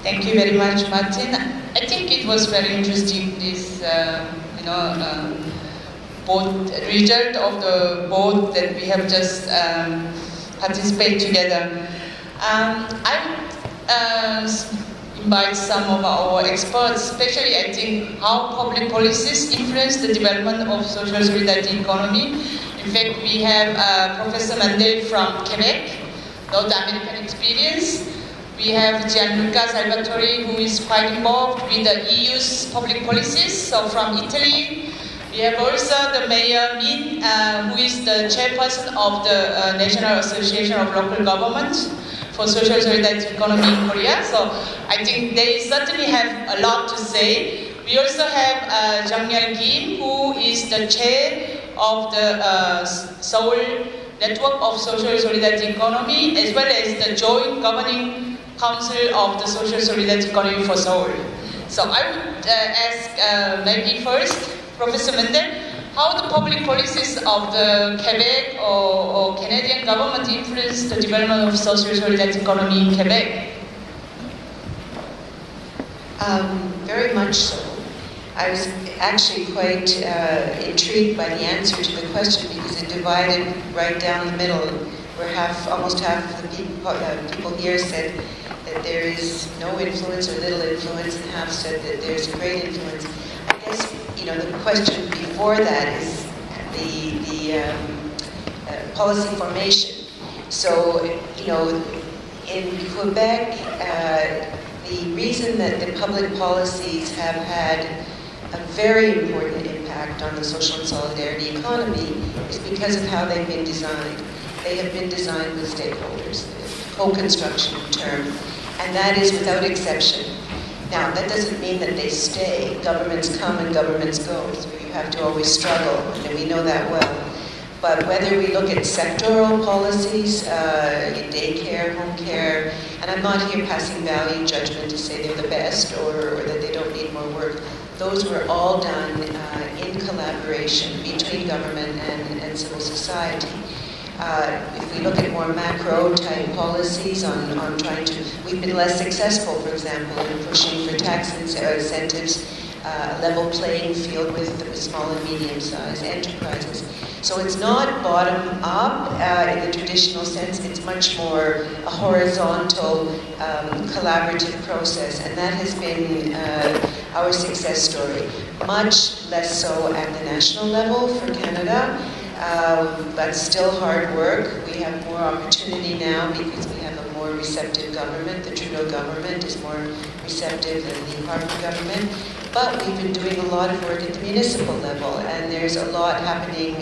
Thank you very much, Martin. I think it was very interesting, this, both result of the board that we have just participated together. I invite some of our experts, especially I think how public policies influence the development of social solidarity economy. In fact, we have Professor Mandel from Quebec, North American experience. We have Gianluca Salvatori, who is quite involved with the EU's public policies, so from Italy. We have also the Mayor Min, who is the chairperson of the National Association of Local Governments for Social Solidarity Economy in Korea. So I think they certainly have a lot to say. We also have Jang Myul Kim, who is the chair of the Seoul Network of Social Solidarity Economy, as well as the Joint Governing Council of the Social Solidarity Economy for Seoul. So I would ask maybe first, Professor Mandel, how the public policies of the Quebec or Canadian government influence the development of social solidarity economy in Quebec? Very much so. I was actually quite intrigued by the answer to the question because it divided right down the middle, where almost half the people here said that there is no influence or little influence, and half said that there's great influence. I guess, the question before that is the policy formation. So, in Quebec, the reason that the public policies have had a very important impact on the social and solidarity economy is because of how they've been designed. They have been designed with stakeholders, co-construction term, and that is without exception. Now, that doesn't mean that they stay. Governments come and governments go, so you have to always struggle, and we know that well. But whether we look at sectoral policies, daycare, home care, and I'm not here passing value judgment to say they're the best or that they don't need more work. Those were all done in collaboration between government and civil society. If we look at more macro type policies on trying to, we've been less successful, for example, in pushing for tax incentives, a level playing field with small and medium-sized enterprises. So it's not bottom up in the traditional sense, it's much more a horizontal, collaborative process, and that has been our success story. Much less so at the national level for Canada. But still hard work. We have more opportunity now because we have a more receptive government. The Trudeau government is more receptive than the Harper government. But we've been doing a lot of work at the municipal level, and there's a lot happening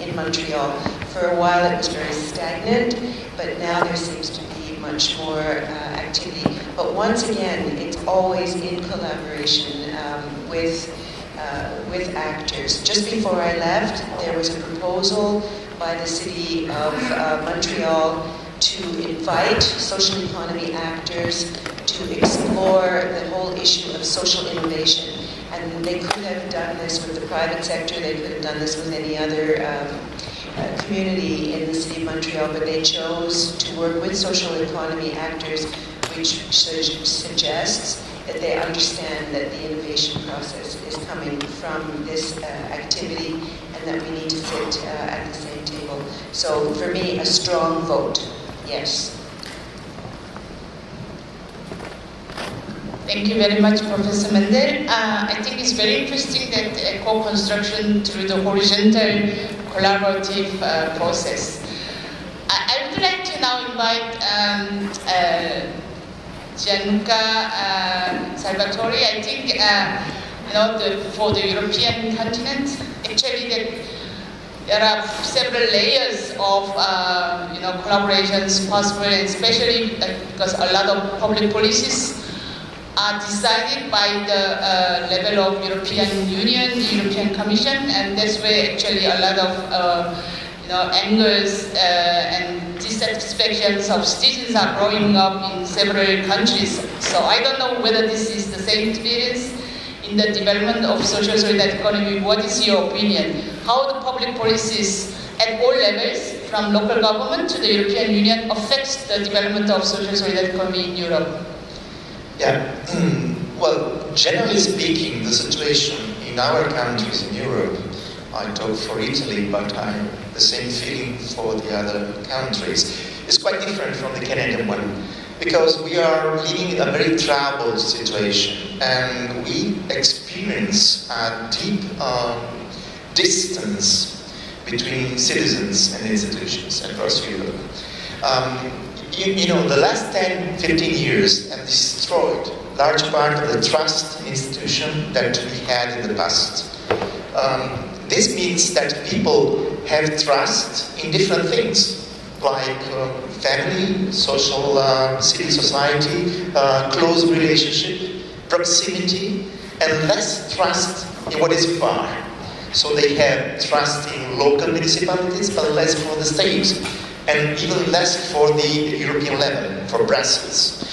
in Montreal. For a while it was very stagnant, but now there seems to be much more activity. But once again, it's always in collaboration with actors. Just before I left, there was a proposal by the City of Montreal to invite social economy actors to explore the whole issue of social innovation. And they could have done this with the private sector, they could have done this with any other community in the City of Montreal, but they chose to work with social economy actors, which suggests that they understand that the innovation process is coming from this activity and that we need to sit at the same table. So for me, a strong vote, yes. Thank you very much, Professor Mandel. I think it's very interesting that co-construction through the horizontal collaborative process. I would like to now invite Gianluca Salvatori. I think for the European continent, actually there are several layers of collaborations possible, and especially because a lot of public policies are decided by the level of European Union, the European Commission, and that's where actually a lot of angers and dissatisfactions of citizens are growing up in several countries. So I don't know whether this is the same experience in the development of social solidarity economy. What is your opinion? How the public policies at all levels, from local government to the European Union, affects the development of social solidarity economy in Europe? Yeah. Well, generally speaking, the situation in our countries in Europe, I talk for Italy, but I have the same feeling for the other countries, is quite different from the Canadian one, because we are living in a very troubled situation, and we experience a deep distance between citizens and institutions across Europe. You know, the last 10, 15 years have destroyed large part of the trust institution that we had in the past. This means that people have trust in different things, like family, social, civil society, close relationship, proximity, and less trust in what is far. So they have trust in local municipalities, but less for the state, and even less for the European level, for Brussels.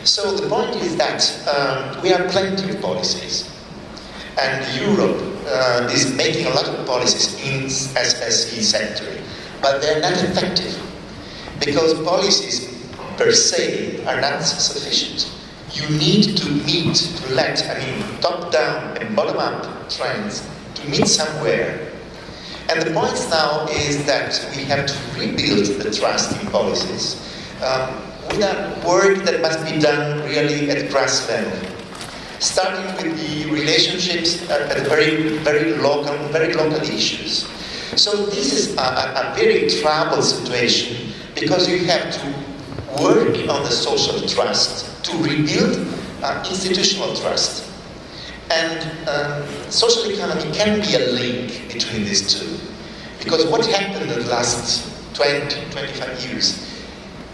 So the point is that we have plenty of policies, and Europe is making a lot of policies in SSE sector, but they're not effective, because policies per se are not sufficient. You need to meet, to let, top-down and bottom-up trends to meet somewhere. And the point now is that we have to rebuild the trust in policies with a work that must be done really at grass level, starting with the relationships at very local issues. So this is a very troubled situation, because you have to work on the social trust to rebuild institutional trust. And social economy can be a link between these two. Because what happened in the last 20, 25 years,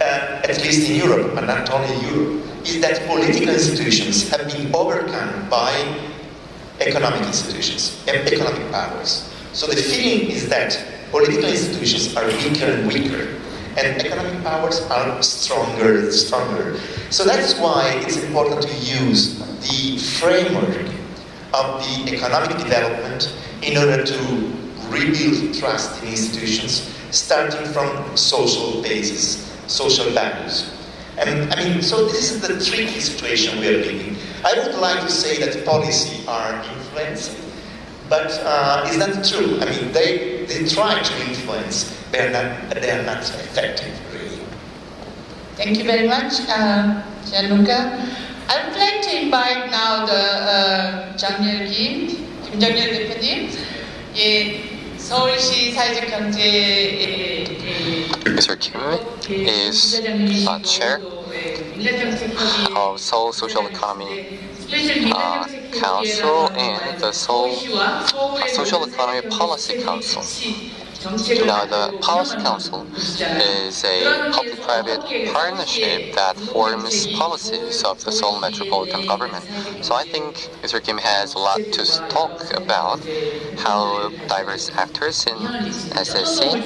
at least in Europe, but not only in Europe, is that political institutions have been overcome by economic institutions, economic powers. So the feeling is that political institutions are weaker and weaker, and economic powers are stronger and stronger. So that's why it's important to use the framework of the economic development in order to rebuild trust in institutions, starting from social basis, social values. And so this is the tricky situation we are living. I would like to say that policy are influencing, but it's not true. They try to influence, they are not effective, really. Thank you very much, Gianluca. I would like to invite now the 김정열 대표님. 서울시 사회적 경제 Mr. Kim is chair of Seoul Social Economy Council and the Seoul Social Economy Policy Council. Now, the Policy Council is a public-private partnership that forms policies of the Seoul metropolitan government. So I think Mr. Kim has a lot to talk about how diverse actors in SSE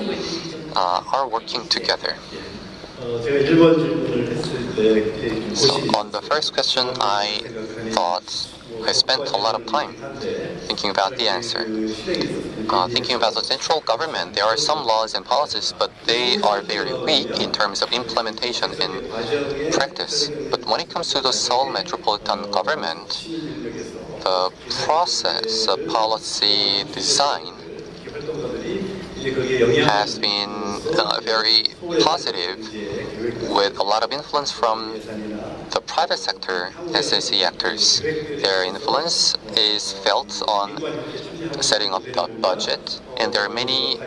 are working together. So on the first question, I spent a lot of time thinking about the answer. Thinking about the central government, there are some laws and policies, but they are very weak in terms of implementation in practice. But when it comes to the Seoul metropolitan government, the process of policy design has been very positive, with a lot of influence from the private sector SSE actors. Their influence is felt on setting up the budget, and there are many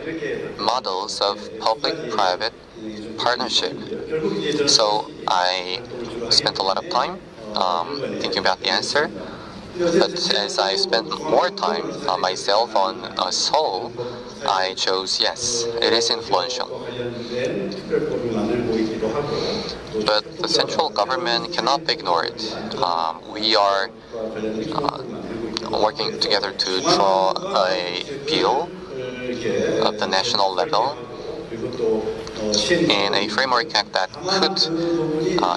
models of public-private partnership. So I spent a lot of time thinking about the answer. But as I spent more time myself on Seoul, I chose yes, it is influential. But the central government cannot be ignored. We are working together to draw a bill at the national level in a framework act that could,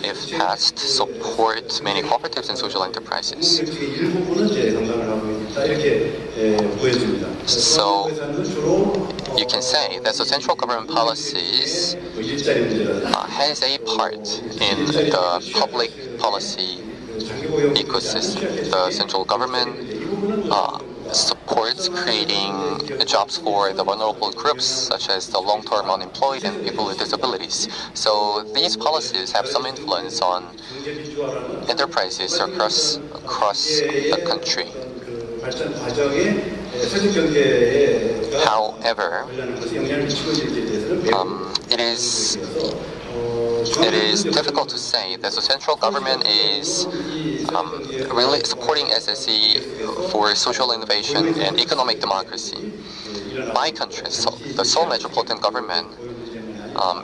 if passed, support many cooperatives and social enterprises. So you can say that the central government policies has a part in the public policy ecosystem. The central government supports creating jobs for the vulnerable groups, such as the long-term unemployed and people with disabilities. So these policies have some influence on enterprises across the country. However, it is difficult to say that the central government is really supporting SSE for social innovation and economic democracy. My country, the Seoul Metropolitan Government,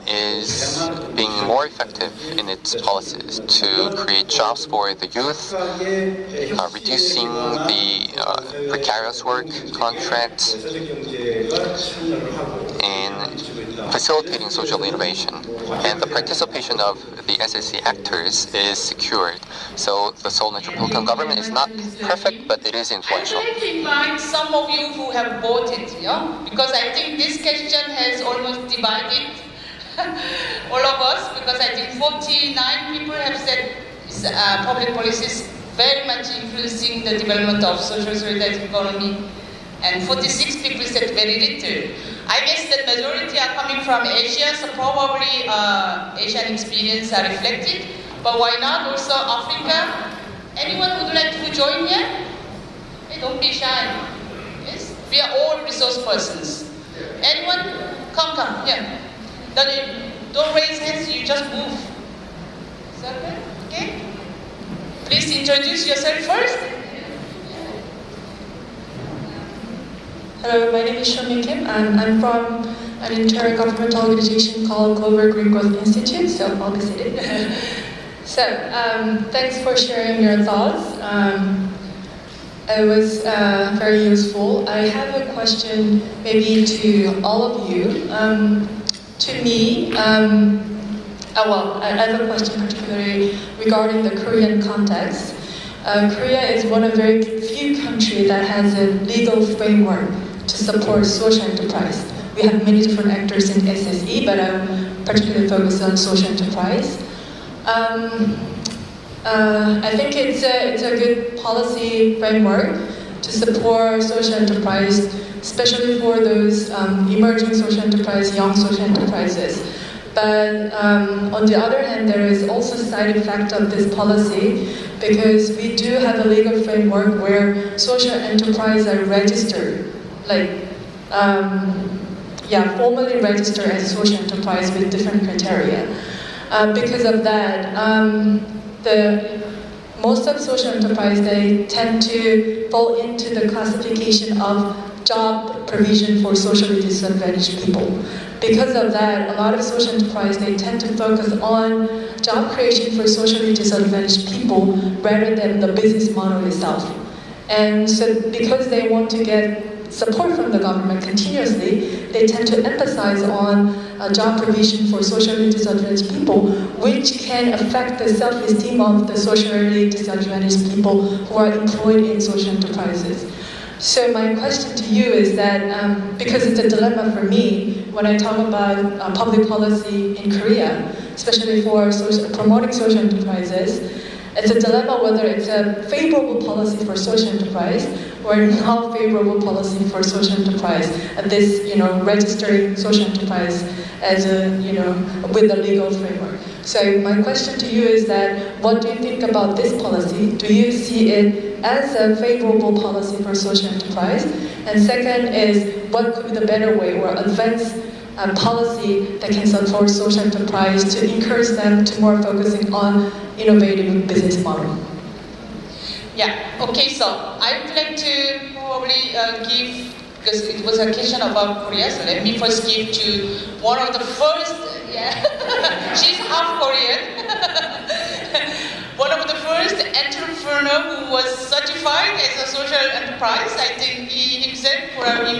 is being more effective in its policies to create jobs for the youth, reducing the precarious work contracts, and facilitating social innovation. And the participation of the SSE actors is secured. So the Seoul Metropolitan Government is not perfect, but it is influential. I would like to invite some of you who have voted, because I think this question has almost divided all of us, because I think 49 people have said public policy is very much influencing the development of social solidarity economy, and 46 people said very little. I guess the majority are coming from Asia, so probably Asian experience are reflected, but why not also Africa? Anyone would like to join here? Hey, don't be shy. Yes? We are all resource persons. Anyone? Come, yeah. Don't raise hands, you just move. Is that okay? Okay? Please introduce yourself first. Hello, my name is Shami Kim, and I'm from an intergovernmental organization called Global Green Growth Institute, so I'll be seated. So, thanks for sharing your thoughts. It was very useful. I have a question maybe to all of you. To me, I have a question particularly regarding the Korean context. Korea is one of very few countries that has a legal framework to support social enterprise. We have many different actors in SSE, but I'm particularly focused on social enterprise. I think it's a good policy framework to support social enterprise, especially for those emerging social enterprise, young social enterprises. But on the other hand, there is also a side effect of this policy, because we do have a legal framework where social enterprise are registered, formally registered as social enterprise with different criteria. Because of that, most of social enterprise, they tend to fall into the classification of job provision for socially disadvantaged people. Because of that, a lot of social enterprise, they tend to focus on job creation for socially disadvantaged people rather than the business model itself. And so because they want to get support from the government continuously, they tend to emphasize on job provision for socially disadvantaged people, which can affect the self-esteem of the socially disadvantaged people who are employed in social enterprises. So my question to you is that, because it's a dilemma for me when I talk about public policy in Korea, especially for promoting social enterprises, it's a dilemma whether it's a favorable policy for social enterprise or not favorable policy for social enterprise. And this, registering social enterprise as with a legal framework. So my question to you is that, what do you think about this policy? Do you see it as a favorable policy for social enterprise? And second is, what could be the better way or advanced policy that can support social enterprise to encourage them to more focusing on innovative business model? Yeah, okay, so I would like to probably give, because it was a question about Korea, so let me first give to one of the first, she's half Korean, one of the first entrepreneur who was certified as a social enterprise. I think he himself probably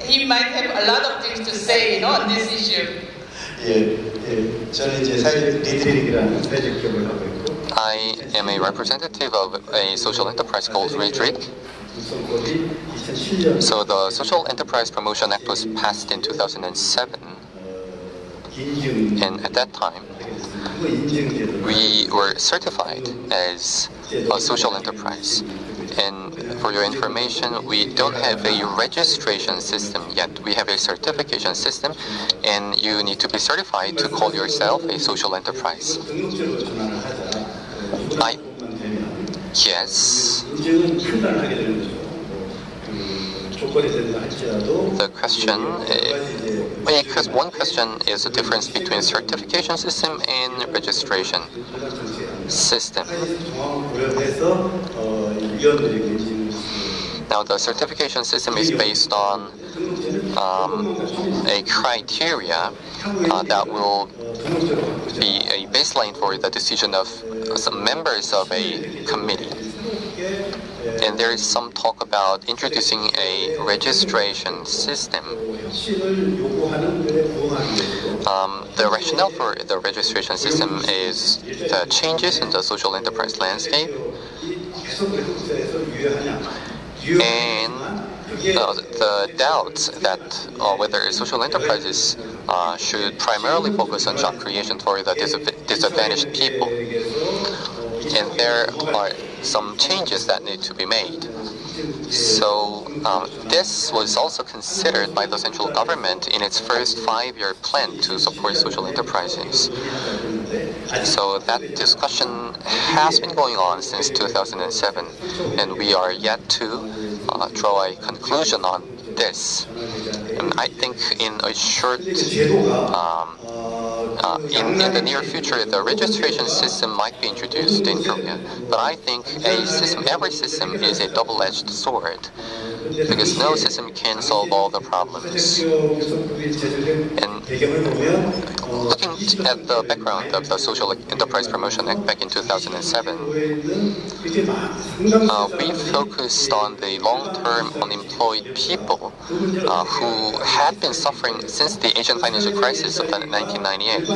he might have a lot of things to say, on this issue. 저는 이제 사회적 리드링이라는 사회적 기업을 하고 있고. I am a representative of a social enterprise called Redrick. So the Social Enterprise Promotion Act was passed in 2007. And at that time, we were certified as a social enterprise. And for your information, we don't have a registration system yet. We have a certification system, and you need to be certified to call yourself a social enterprise. Yes. The question, because one question is the difference between certification system and registration system. Now, the certification system is based on a criteria that will be a baseline for the decision of some members of a committee. And there is some talk about introducing a registration system. The rationale for the registration system is the changes in the social enterprise landscape and the doubts that whether social enterprises should primarily focus on job creation for the disadvantaged people. And there are some changes that need to be made. So this was also considered by the central government in its first 5-year plan to support social enterprises. So that discussion has been going on since 2007, and we are yet to draw a conclusion on this. And I think in a short in the near future, the registration system might be introduced in Korea. But I think every system is a double-edged sword, because no system can solve all the problems. And looking at the background of the Social Enterprise Promotion Act back in 2007, we focused on the long-term unemployed people who had been suffering since the Asian financial crisis of 1998.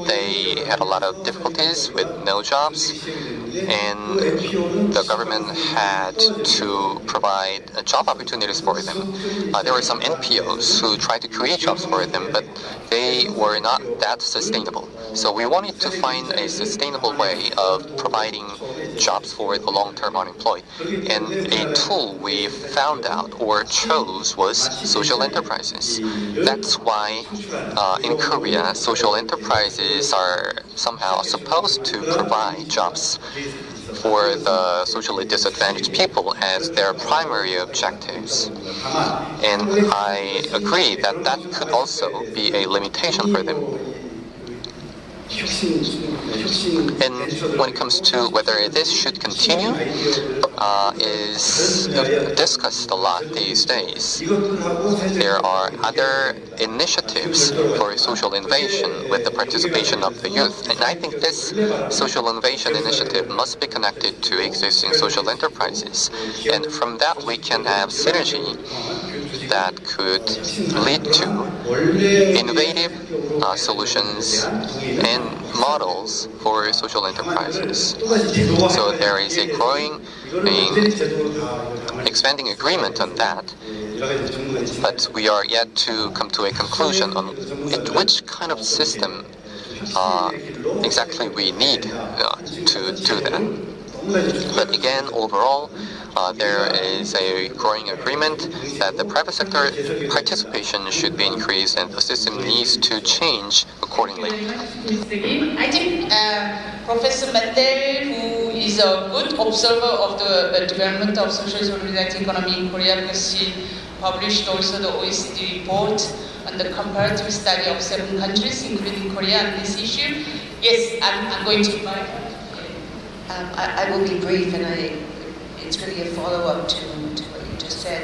They had a lot of difficulties with no jobs, and the government had to provide job opportunities for them. There were some NPOs who tried to create jobs for them, but they were not that sustainable. So we wanted to find a sustainable way of providing jobs for the long-term unemployed. And a tool we found out or chose was social enterprises. That's why in Korea, social enterprises are somehow supposed to provide jobs for the socially disadvantaged people as their primary objectives. And I agree that that could also be a limitation for them. And when it comes to whether this should continue, is discussed a lot these days. There are other initiatives for social innovation with the participation of the youth, and I think this social innovation initiative must be connected to existing social enterprises, and from that we can have synergy that could lead to innovative solutions and models for social enterprises. So there is a growing, expanding agreement on that, but we are yet to come to a conclusion on which kind of system exactly we need to do that. But again, overall, there is a growing agreement that the private sector participation should be increased and the system needs to change accordingly. I think Professor Mandel, who is a good observer of the development of social solidarity economy in Korea, because she published also the OECD report on the comparative study of 7 countries, including Korea, on this issue. Yes, I'm going to invite her. I will be brief, and it's really a follow-up to what you just said.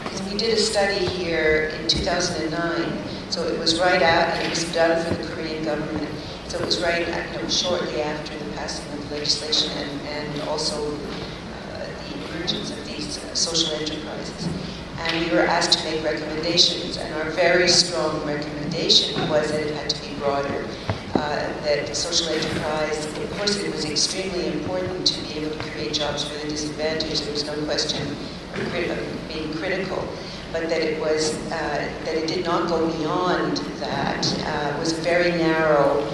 Because we did a study here in 2009, so it was right out, and it was done for the Korean government. So it was right, shortly after the passing of legislation and also the emergence of these social enterprises. And we were asked to make recommendations, and our very strong recommendation was that it had to be broader. That social enterprise, of course, it was extremely important to be able to create jobs for the disadvantaged. There was no question of being critical. but that it was that it did not go beyond that. Was a very narrow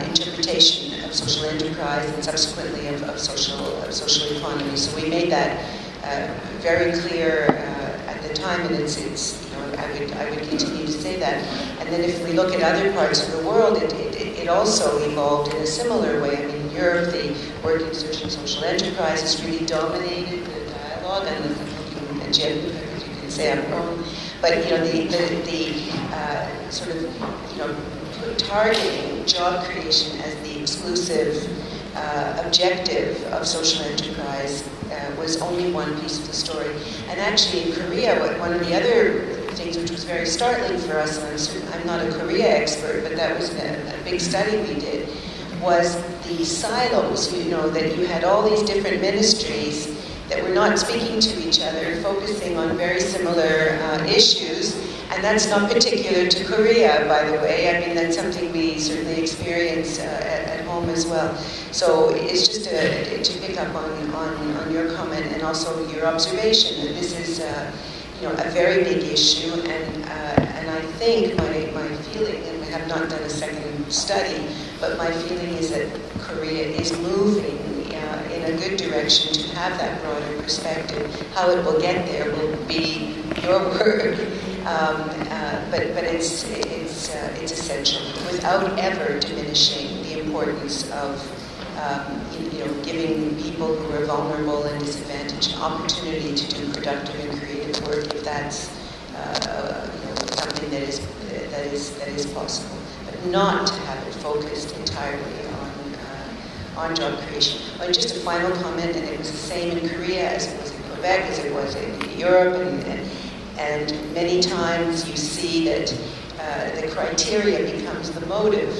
interpretation of social enterprise and subsequently of social economy. So we made that very clear at the time, and it's I would continue to say that. And then if we look at other parts of the world, it also evolved in a similar way. I mean, in Europe, the working search and social enterprise has really dominated the dialogue, and Jim, you can say I'm wrong, but the sort of targeting job creation as the exclusive objective of social enterprise was only one piece of the story. And actually in Korea, one of the other things which was very startling for us, and I'm not a Korea expert, but that was a big study we did, was the silos, that you had all these different ministries that were not speaking to each other, focusing on very similar issues. And that's not particular to Korea, by the way. I mean, that's something we certainly experience at home as well. So it's just to pick up on your comment and also your observation that this is a very big issue. And I think my feeling, and we have not done a second study, but my feeling is that Korea is moving in a good direction to have that broader perspective. How it will get there will be your word. But it's essential without ever diminishing the importance of giving people who are vulnerable and disadvantaged an opportunity to do productive and creative work if that's something that is possible, but not to have it focused entirely on job creation. But just a final comment, and it was the same in Korea as it was in Quebec, as it was in Europe, and many times you see that the criteria becomes the motive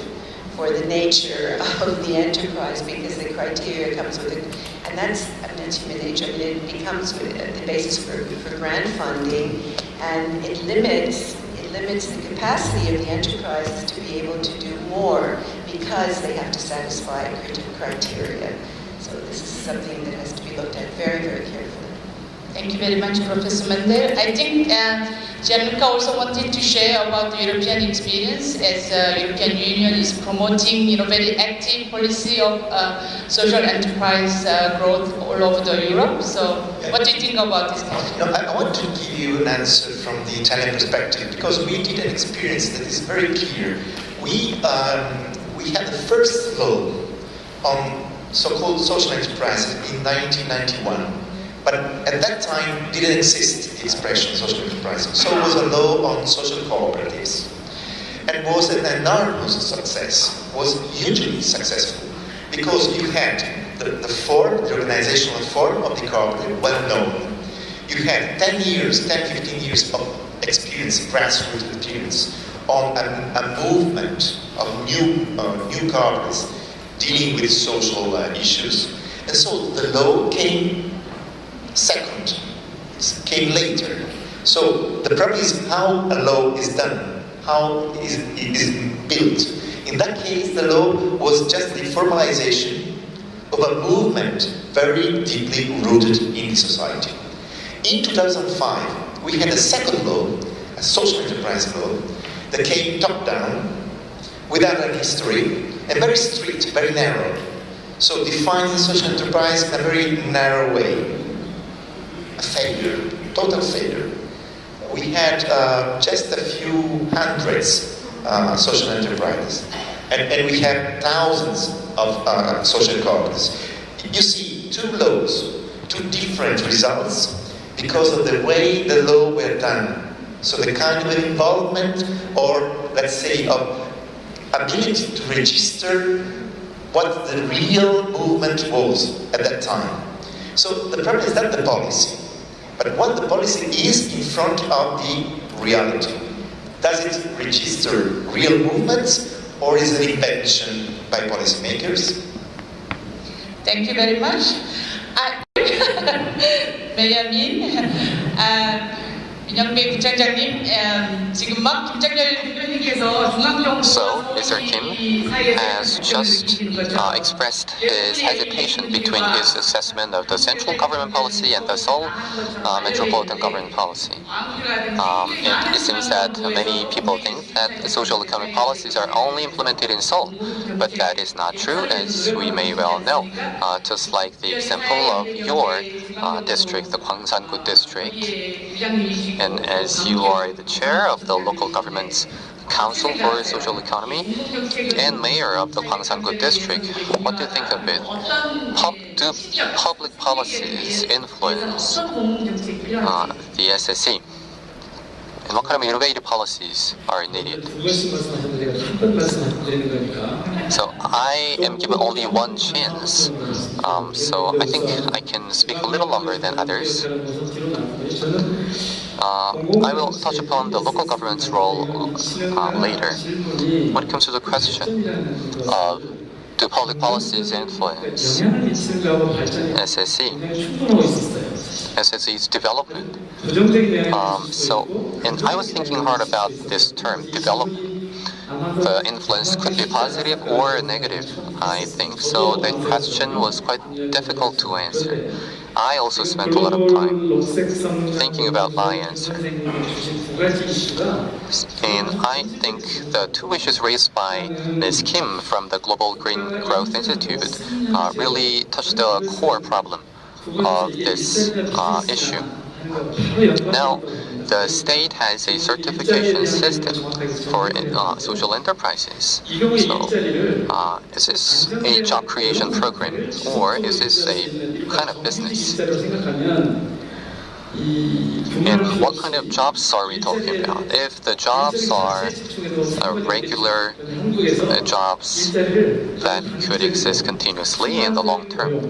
for the nature of the enterprise, because the criteria comes with it, and that's human nature. I mean, it becomes the basis for grant funding, and it limits the capacity of the enterprises to be able to do more because they have to satisfy criteria. So this is something that has to be looked at very, very carefully. Thank you very much, Professor Mandel. I think Gianluca also wanted to share about the European experience, as the European Union is promoting very active policy of social enterprise growth all over Europe. So what do you think about this? I want to give you an answer from the Italian perspective, because we did an experience that is very clear. We had the first law on so-called social enterprises in 1991. But at that time, didn't exist the expression social enterprise. So it was a law on social cooperatives. And was an enormous success, was hugely successful. Because you had the organizational form of the cooperative well known. You had 10, 15 years of experience, grassroots experience, on a movement of new cooperatives dealing with social issues. And so the law came second, came later. So the problem is how a law is done, how it is built. In that case, the law was just the formalization of a movement very deeply rooted in the society. In 2005, we had a second law, a social enterprise law, that came top down, without a history, and very strict, very narrow. So defining social enterprise in a very narrow way. Failure, total failure. We had just a few hundreds social enterprises, and we had thousands of social cooperatives. You see, two laws, two different results because of the way the law were done. So the kind of involvement, or let's say of ability to register what the real movement was at that time. So the problem is not the policy, but what the policy is in front of the reality. Does it register real movements, or is it an invention by policymakers? Thank you very much. Benjamin, 민영배 부총장님, 지금 막 김장렬 대표님께서 중앙정부 Mr. Kim has just expressed his hesitation between his assessment of the central government policy and the Seoul metropolitan government policy. It seems that many people think that social economic policies are only implemented in Seoul, but that is not true, as we may well know. Just like the example of your district, the Gwangsanggu district, and as you are the chair of the local government's Council for Social Economy and mayor of the Gwangsanggu district, what do you think of it? Do public policies influence the SSE? And what kind of innovative policies are needed? So I am given only one chance, so I think I can speak a little longer than others. I will touch upon the local government's role later. When it comes to the question of do public policies influence SSE's development? And I was thinking hard about this term, development. The influence could be positive or negative, I think. So the question was quite difficult to answer. I also spent a lot of time thinking about my answer. And I think the two issues raised by Ms. Kim from the Global Green Growth Institute really touched the core problem of this issue. Now, the state has a certification system for social enterprises. So, is this a job creation program, or is this a kind of business? And what kind of jobs are we talking about? If the jobs are regular jobs that could exist continuously in the long term,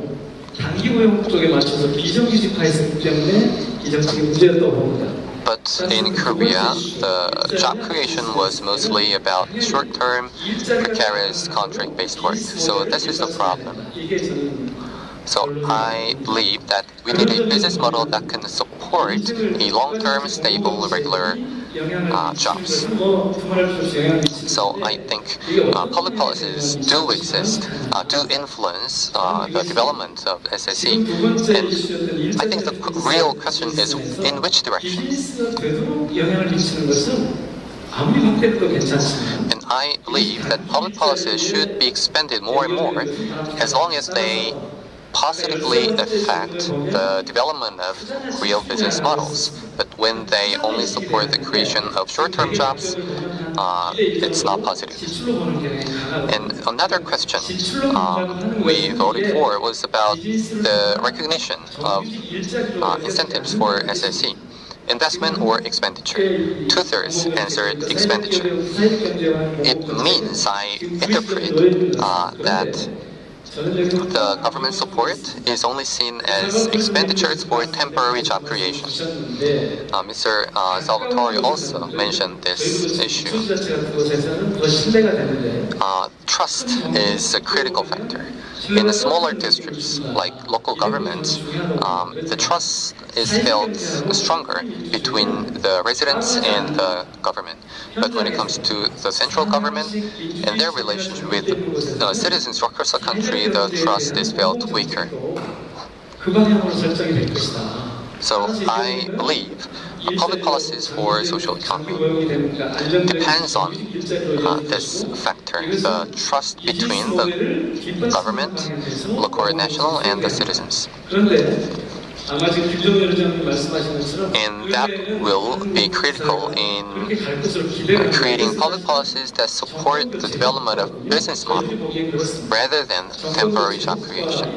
but in Korea, the job creation was mostly about short-term, precarious contract-based work. So this is the problem. So I believe that we need a business model that can support a long-term, stable, regular jobs. So I think public policies do exist, do influence the development of SSE. And I think the real question is in which direction? And I believe that public policies should be expanded more and more as long as they positively affect the development of real business models. But when they only support the creation of short-term jobs, it's not positive. And another question we voted for was about the recognition of incentives for SSE. Investment or expenditure? 2/3 answered expenditure. It means, I interpret, that the government support is only seen as expenditures for temporary job creation. Mr. Salvatore also mentioned this issue. Trust is a critical factor. In the smaller districts, like local governments, the trust is felt stronger between the residents and the government. But when it comes to the central government and their relationship with the citizens across the country, the trust is felt weaker. So I believe public policies for social economy depends on this factor, the trust between the government, local, national, and the citizens. And that will be critical in creating public policies that support the development of business model rather than temporary job creation.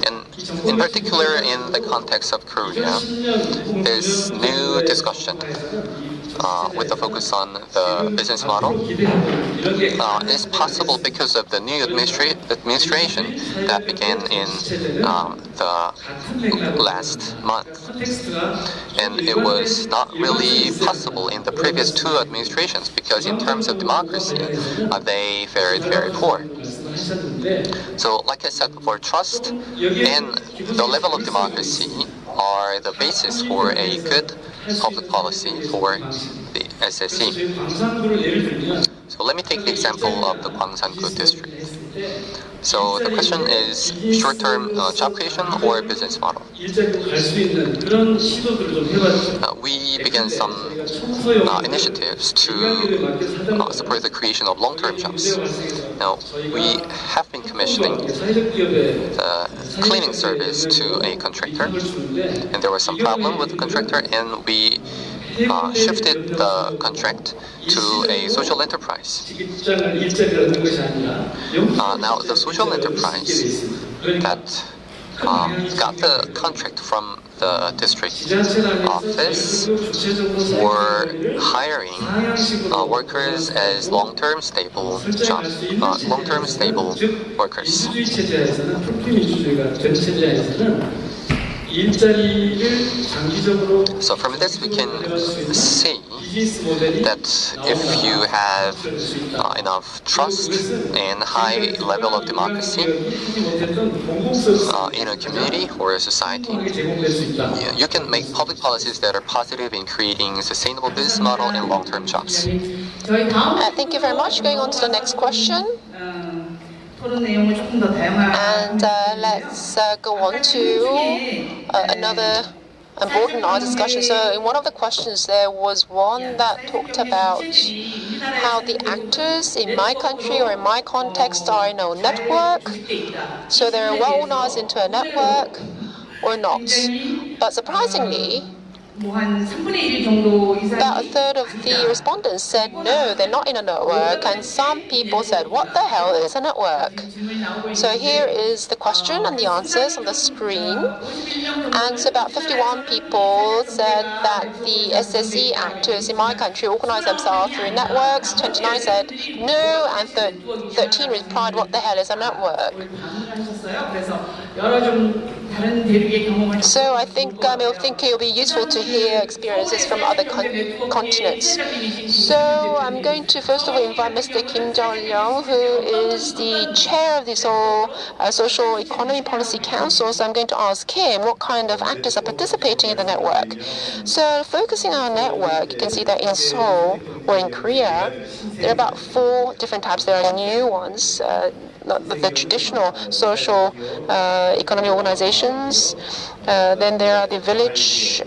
And in particular, in the context of Korea, this new discussion with the focus on the business model is possible because of the new administration that began in the last month. And it was not really possible in the previous two administrations because in terms of democracy, they fared very poor. So, like I said before, trust and the level of democracy are the basis for a good public policy for the SSE. So let me take the example of the Gwangsan-gu district. So the question is short-term job creation or business model. We began some initiatives to support the creation of long-term jobs. Now, we have been commissioning the cleaning service to a contractor, and there was some problem with the contractor, and we shifted the contract to a social enterprise. Now, the social enterprise that got the contract from the district office for hiring workers as long-term stable workers. So from this we can see that if you have enough trust and high level of democracy in a community or a society, you can make public policies that are positive in creating sustainable business model and long-term jobs. Thank you very much. Going on to the next question. And let's go on to another important discussion. So in one of the questions there was one that talked about how the actors in my country or in my context are in a network. So they're well organized into a network or not. But surprisingly, about a third of the respondents said no, they're not in a network, and some people said, what the hell is a network? So here is the question and the answers on the screen. And so about 51 people said that the SSE actors in my country organize themselves through networks, 29 said no, and 13 replied, what the hell is a network? So I think it'll be useful to hear experiences from other continents. So I'm going to first of all invite Mr. Kim Jong-young, who is the chair of the Social Economy Policy Council. So I'm going to ask him what kind of actors are participating in the network. So focusing on network, you can see that in Seoul or in Korea, there are about 4 different types. There are new ones. Not the traditional social economy organizations. Then there are the village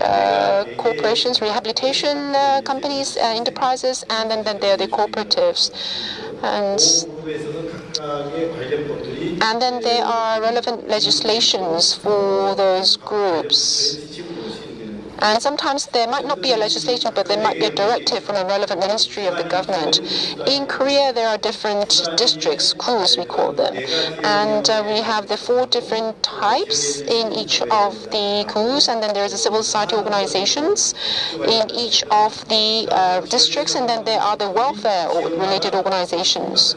corporations, rehabilitation companies, enterprises, and then there are the cooperatives. And then there are relevant legislations for those groups. And sometimes there might not be a legislation, but there might be a directive from a relevant ministry of the government. In Korea, there are different districts, KUs we call them. And we have the 4 different types in each of the KUs, and then there's the civil society organizations in each of the districts, and then there are the welfare-related organizations.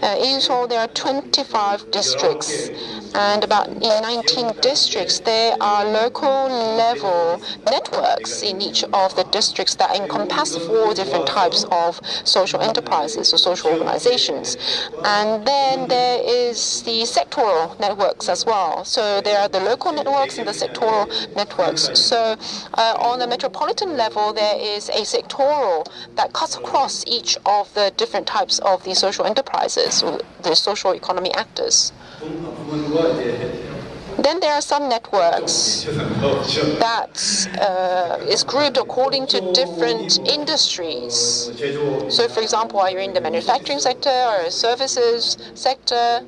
In Seoul, there are 25 districts, and about in 19 districts, there are local level networks in each of the districts that encompass 4 different types of social enterprises or social organizations. And then there is the sectoral networks as well. So there are the local networks and the sectoral networks. So on the metropolitan level, there is a sectoral that cuts across each of the different types of the social enterprises, or the social economy actors. Then there are some networks that is grouped according to different industries. So, for example, are you in the manufacturing sector or services sector?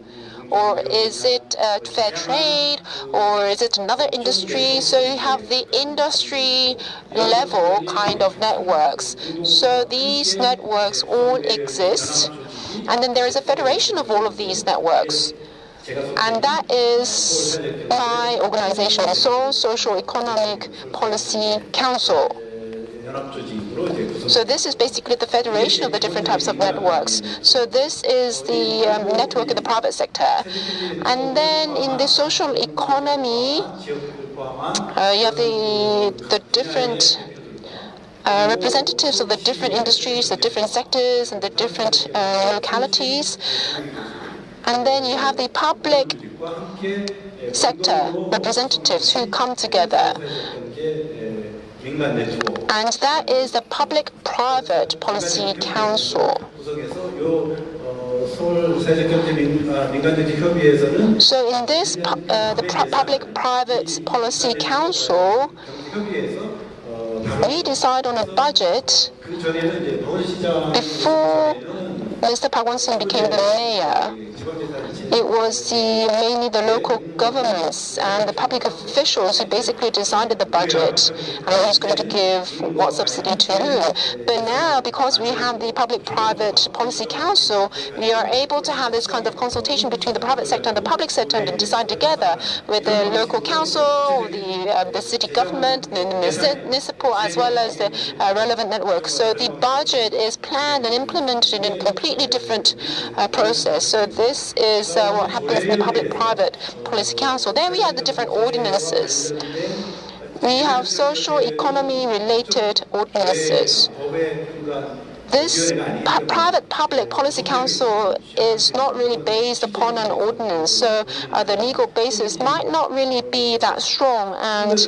Or is it fair trade? Or is it another industry? So you have the industry level kind of networks. So these networks all exist. And then there is a federation of all of these networks. And that is my organization, Seoul Social Economic Policy Council. So this is basically the federation of the different types of networks. So this is the network in the private sector. And then in the social economy, you have the different representatives of the different industries, the different sectors, and the different localities. And then you have the public sector representatives who come together. And that is the Public-Private Policy Council. So in this, the Public-Private Policy Council, we decide on a budget before Mr. Park Won-sik became the mayor. It was mainly the local governments and the public officials who basically decided the budget and who's going to give what subsidy to whom. But now, because we have the Public-Private Policy Council, we are able to have this kind of consultation between the private sector and the public sector and decide together with the local council, the city government, the municipal, as well as the relevant network. So the budget is planned and implemented in a completely different process. So this is what happens in the Public-Private Policy Council. Then we have the different ordinances. We have social economy related ordinances. This Private-Public Policy Council is not really based upon an ordinance, so the legal basis might not really be that strong, and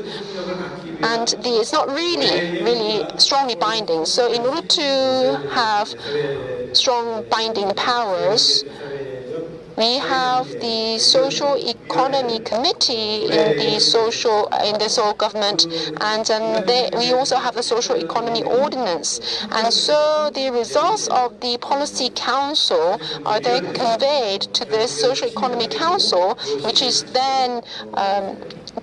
it's not really strongly binding. So in order to have strong binding powers, we have the Social Economy Committee in the Seoul government, and we also have the Social Economy Ordinance. And so the results of the Policy Council are then conveyed to this Social Economy Council, which is then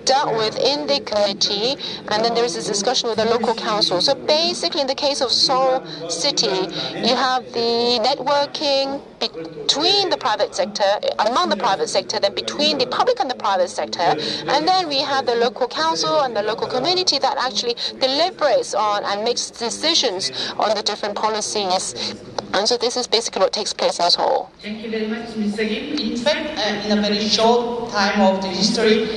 dealt with in the committee, and then there is a discussion with the local council. So basically, in the case of Seoul City, you have the networking between the private sector, among the private sector, then between the public and the private sector, and then we have the local council and the local community that actually deliberates on and makes decisions on the different policies. And so this is basically what takes place in Seoul. Thank you very much, Mr. Kim. In fact, in a very short time of the history,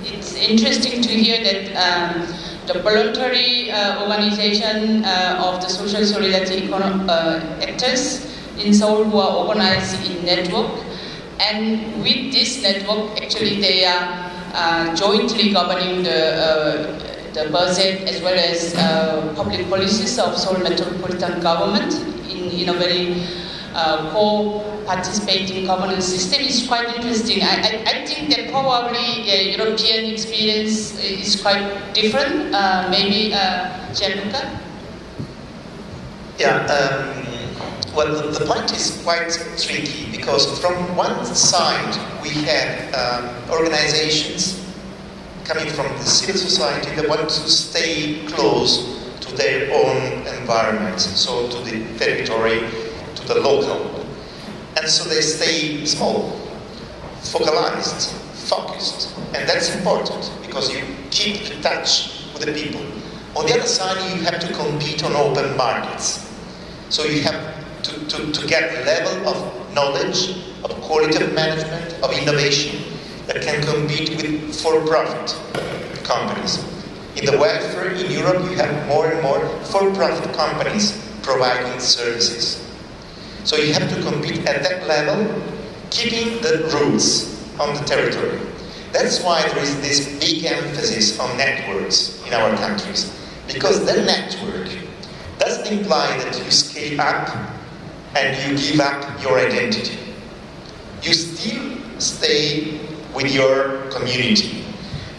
it's interesting to hear that the voluntary organization of the social solidarity actors in Seoul who are organized in network, and with this network, actually they are jointly governing the budget as well as public policies of Seoul metropolitan government in a very co-participating governance system. Is quite interesting. I think that probably European experience is quite different. Maybe Gianluca? Yeah, well, the point is quite tricky because from one side we have organizations coming from the civil society that want to stay close to their own environment, so to the territory, to the local. And so they stay small, focalized, focused. And that's important because you keep in touch with the people. On the other side, you have to compete on open markets. So you have to get a level of knowledge, of quality of management, of innovation that can compete with for-profit companies. In the welfare in Europe, you have more and more for-profit companies providing services. So you have to compete at that level, keeping the roots on the territory. That's why there is this big emphasis on networks in our countries. Because the network doesn't imply that you scale up and you give up your identity. You still stay with your community,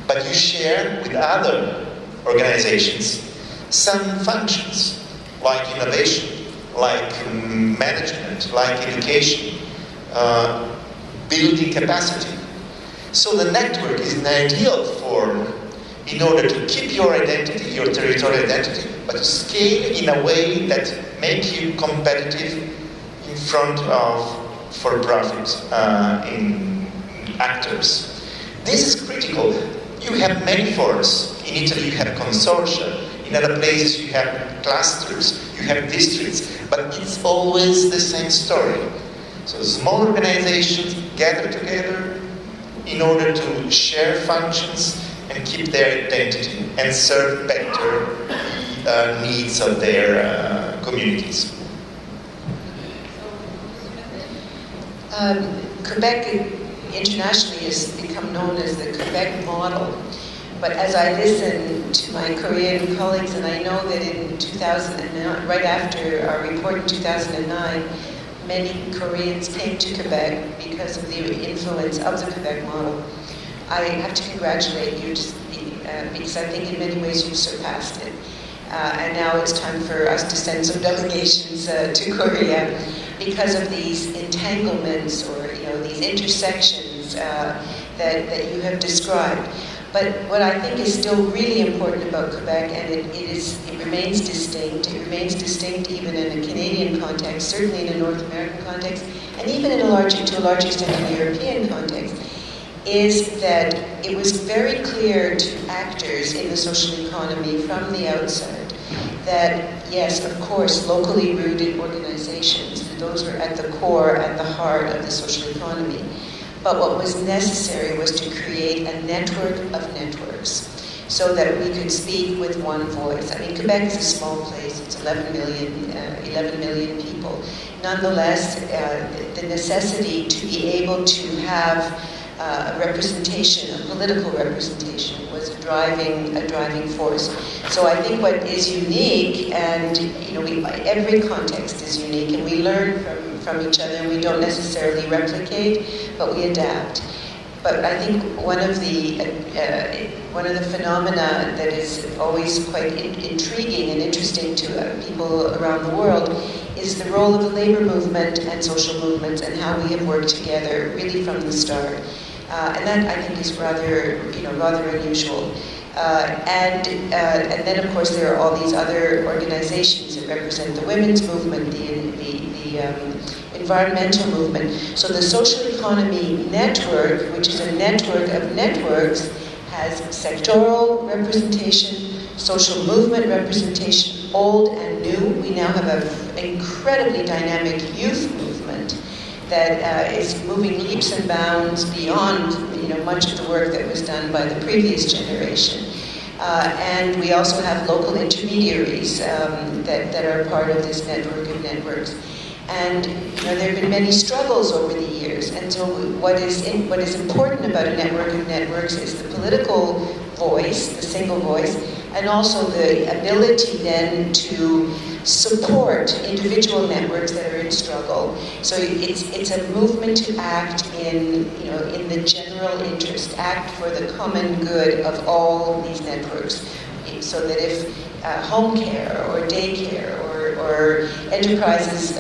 but you share with other organizations some functions like innovation, like management, like education, building capacity. So the network is an ideal form in order to keep your identity, your territorial identity, but to scale in a way that makes you competitive in front of for-profit actors. This is critical. You have many forums. In Italy you have consortia. In other places you have clusters, you have districts, but it's always the same story. So small organizations gather together in order to share functions and keep their identity and serve better the needs of their communities. Quebec internationally has become known as the Quebec model. But as I listen to my Korean colleagues, and I know that in 2009, right after our report in 2009, many Koreans came to Quebec because of the influence of the Quebec model. I have to congratulate you because I think in many ways you've surpassed it. And now it's time for us to send some delegations to Korea because of these entanglements or these intersections that you have described. But what I think is still really important about Quebec, and it remains distinct. It remains distinct even in a Canadian context, certainly in a North American context, and even to a large extent in a European context, is that it was very clear to actors in the social economy from the outset that, yes, of course, locally rooted organizations, those were at the core, at the heart of the social economy. But what was necessary was to create a network of networks so that we could speak with one voice. I mean, Quebec is a small place. It's 11 million people. Nonetheless, the necessity to be able to have a representation, a political representation, was a driving force. So I think what is unique, and every context is unique, and we learn from each other, and we don't necessarily replicate, but we adapt. But I think one of the phenomena that is always quite intriguing and interesting to people around the world is the role of the labor movement and social movements and how we have worked together really from the start. And that, I think, is rather unusual. And then, of course, there are all these other organizations that represent the women's movement, the environmental movement. So the social economy network, which is a network of networks, has sectoral representation, social movement representation, old and new. We now have an incredibly dynamic youth movement that is moving leaps and bounds beyond much of the work that was done by the previous generation. And we also have local intermediaries that are part of this network of networks. And there have been many struggles over the years. And so what is important about a network of networks is the political voice, the single voice, and also the ability then to support individual networks that are in struggle. So it's a movement to act in the general interest, act for the common good of all these networks. So that if home care or daycare or enterprises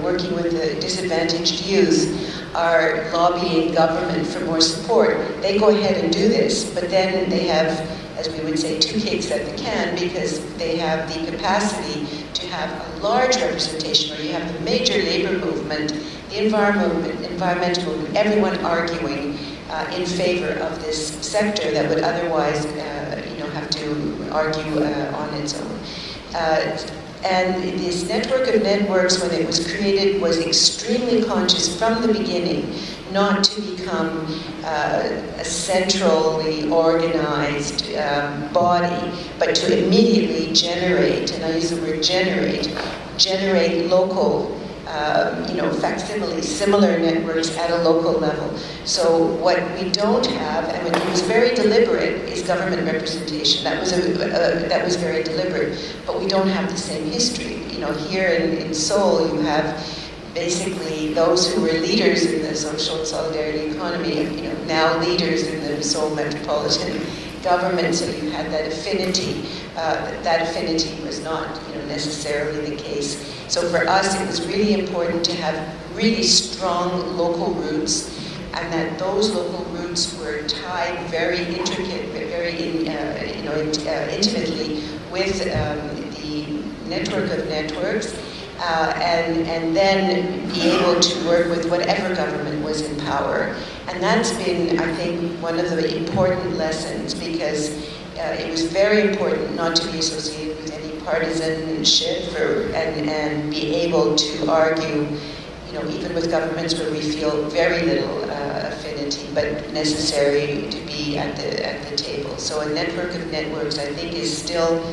working with the disadvantaged youth are lobbying government for more support, they go ahead and do this, but then they have, as we would say, two cakes at the can, because they have the capacity to have a large representation, where you have the major labor movement, the environmental movement, everyone arguing in favor of this sector that would otherwise have to argue on its own. And this network of networks, when it was created, was extremely conscious from the beginning not to become a centrally organized body, but to immediately generate, and I use the word generate local facsimiles, similar networks at a local level. So what we don't have, and what was very deliberate, is government representation. That was very deliberate, but we don't have the same history. Here in Seoul, you have basically those who were leaders in the social and solidarity economy, now leaders in the Seoul metropolitan government. So you had that affinity. That affinity was not necessarily the case. So for us, it was really important to have really strong local roots, and that those local roots were tied very intricate, very intimately with the network of networks, and then be able to work with whatever government was in power. And that's been, I think, one of the important lessons, because it was very important not to be associated with any partisanship and be able to argue, even with governments where we feel very little affinity, but necessary to be at the table. So a network of networks, I think, is still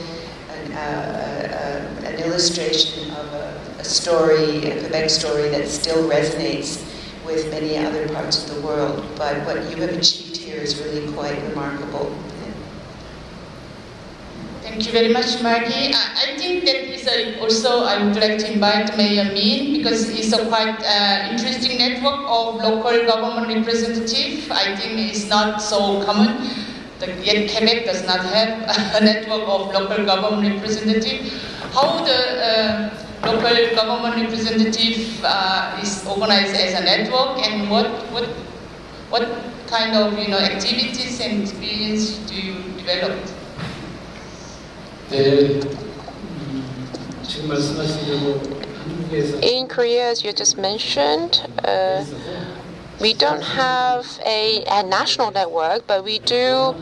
an illustration of a story, a Quebec story, that still resonates with many other parts of the world. But what you have achieved here is really quite remarkable. Thank you very much, Maggie. I think that is also I would like to invite Mayor Min, because it's a quite interesting network of local government representative. I think it's not so common. Yet Quebec does not have a network of local government representative. How the local government representative is organized as a network, and what kind of activities and experience do you develop? In Korea, as you just mentioned, we don't have a national network, but we do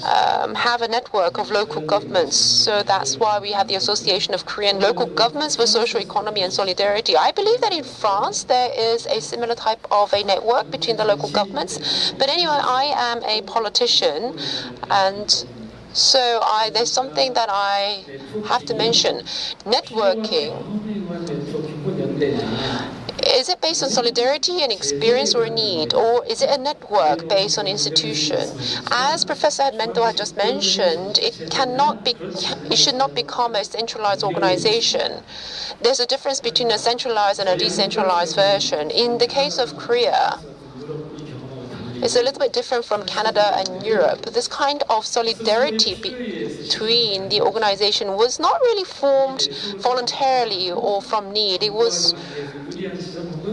have a network of local governments. So that's why we have the Association of Korean Local Governments for Social Economy and Solidarity. I believe that in France there is a similar type of a network between the local governments. But anyway, I am a politician, and so there's something that I have to mention. Networking. Is it based on solidarity and experience or need, or is it a network based on institution? As Professor Mendo had just mentioned, it should not become a centralized organization. There's a difference between a centralized and a decentralized version. In the case of Korea, it's a little bit different from Canada and Europe. This kind of solidarity between the organization was not really formed voluntarily or from need. It was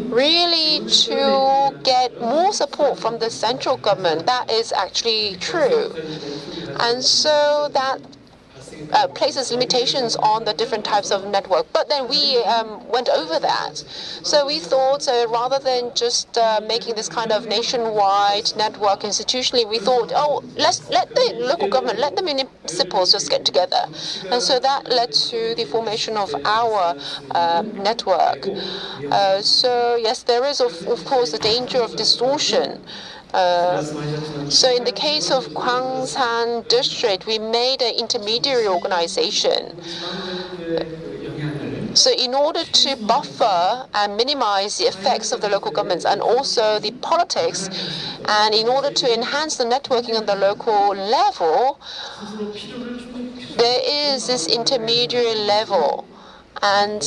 really to get more support from the central government. That is actually true. And so that places limitations on the different types of network. But then we went over that. So we thought rather than just making this kind of nationwide network institutionally, we thought, let the local government, let the municipals just get together. And so that led to the formation of our network. So yes, there is of course the danger of distortion. So in the case of Gwansan district, we made an intermediary organization. So in order to buffer and minimize the effects of the local governments and also the politics, and in order to enhance the networking on the local level, there is this intermediary level. And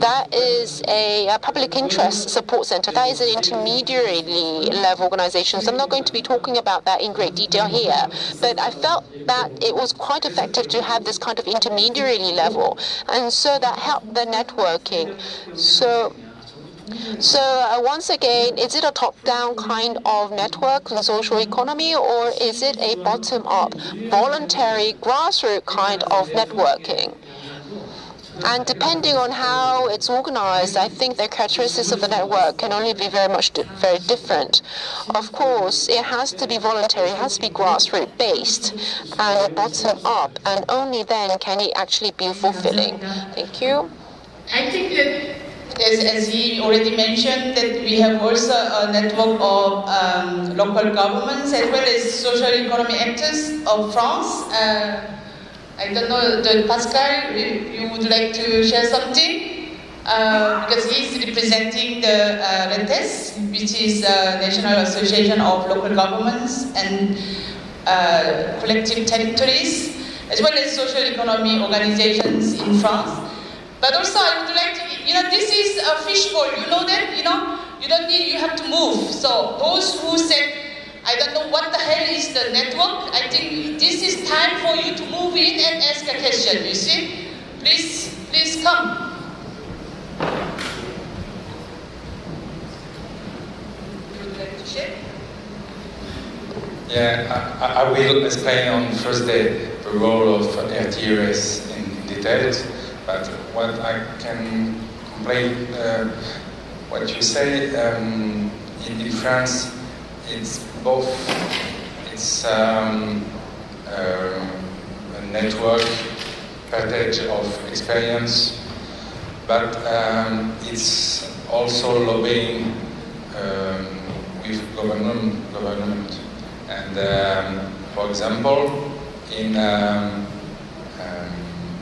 that is a public interest support center. That is an intermediary level organization. So I'm not going to be talking about that in great detail here. But I felt that it was quite effective to have this kind of intermediary level. And so that helped the networking. So once again, is it a top-down kind of network in social economy, or is it a bottom-up, voluntary, grassroots kind of networking? And depending on how it's organized, I think the characteristics of the network can only be very different. Of course, it has to be voluntary, it has to be grassroots based and bottom up, and only then can it actually be fulfilling. Thank you. I think that, as he already mentioned, that we have also a network of local governments as well as social economy actors of France. I don't know, Pascal, you would like to share something? Because he's representing the RETES, which is National Association of Local Governments and Collective Territories, as well as social economy organizations in France. But also I would like to, this is a fishbowl, you know that, you don't need, you have to move. So those who said, I don't know what the hell is the network, I think this is time for you to move in and ask a question, you see? Please come. You would like to share? Yeah, I will explain on first day the role of RTRS in details, but what I can complain, what you say, in France, it's both, it's a network package of experience, but it's also lobbying with government. And for example, in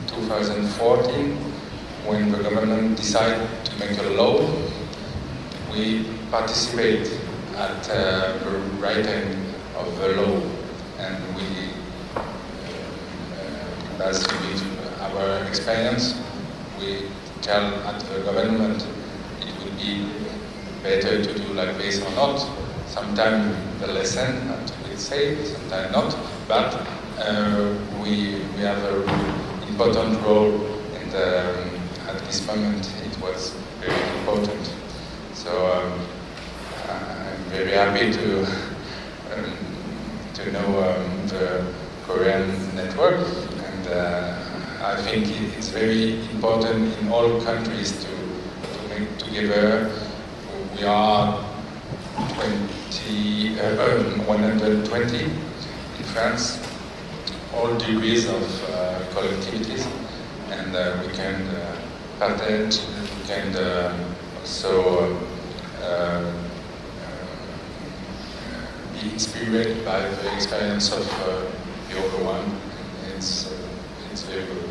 2014, when the government decided to make a law, we participate at the writing of the law, and we that's with our experience, we tell at the government it would be better to do like this or not. Sometimes the lesson that we say, sometimes not, but we have an important role in at this moment. It was very important. So I'm very happy to know the Korean network, and I think it's very important in all countries to make together. We are 120 in France, all degrees of collectivities, and we can patent, we can also be inspired by the experience of the other one. It's very good.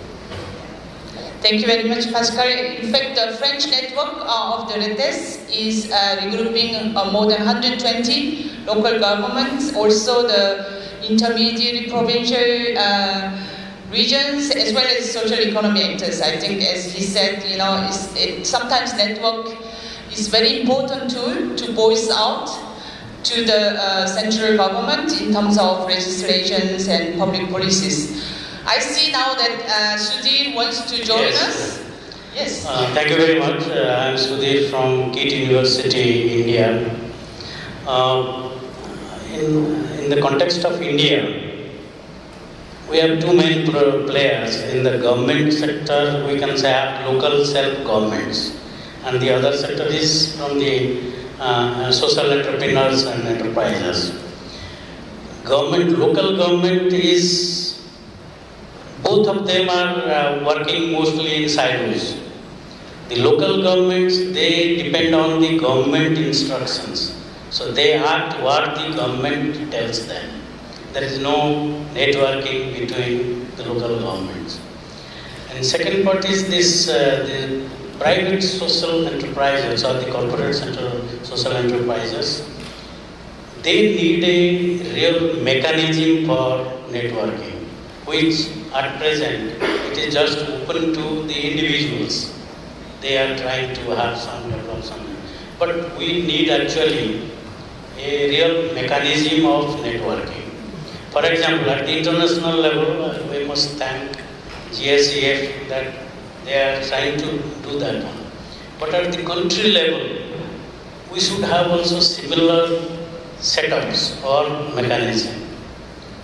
Thank you very much, Pascal. In fact, the French network of the RETES is regrouping more than 120 local governments, also the intermediary provincial regions, as well as social economy actors. I think, as he said, sometimes network is very important tool to voice out to the central government in terms of legislations and public policies. I see now that Sudhir wants to join us. Yes. Thank you very much. I'm Sudhir from KT University, India. In the context of India, we have two main players. In the government sector, we can say local self-governments, and the other sector is from the social entrepreneurs and enterprises. Local government is, both of them are working mostly in silos. The local governments, they depend on the government instructions. So they act what the government tells them. There is no networking between the local governments. And second part is this, the private social enterprises or the corporate social enterprises. They need a real mechanism for networking, which at present it is just open to the individuals. They are trying to have some development. But we need actually a real mechanism of networking. For example, at the international level, we must thank GSEF that they are trying to do that one. But at the country level, we should have also similar setups or mechanism.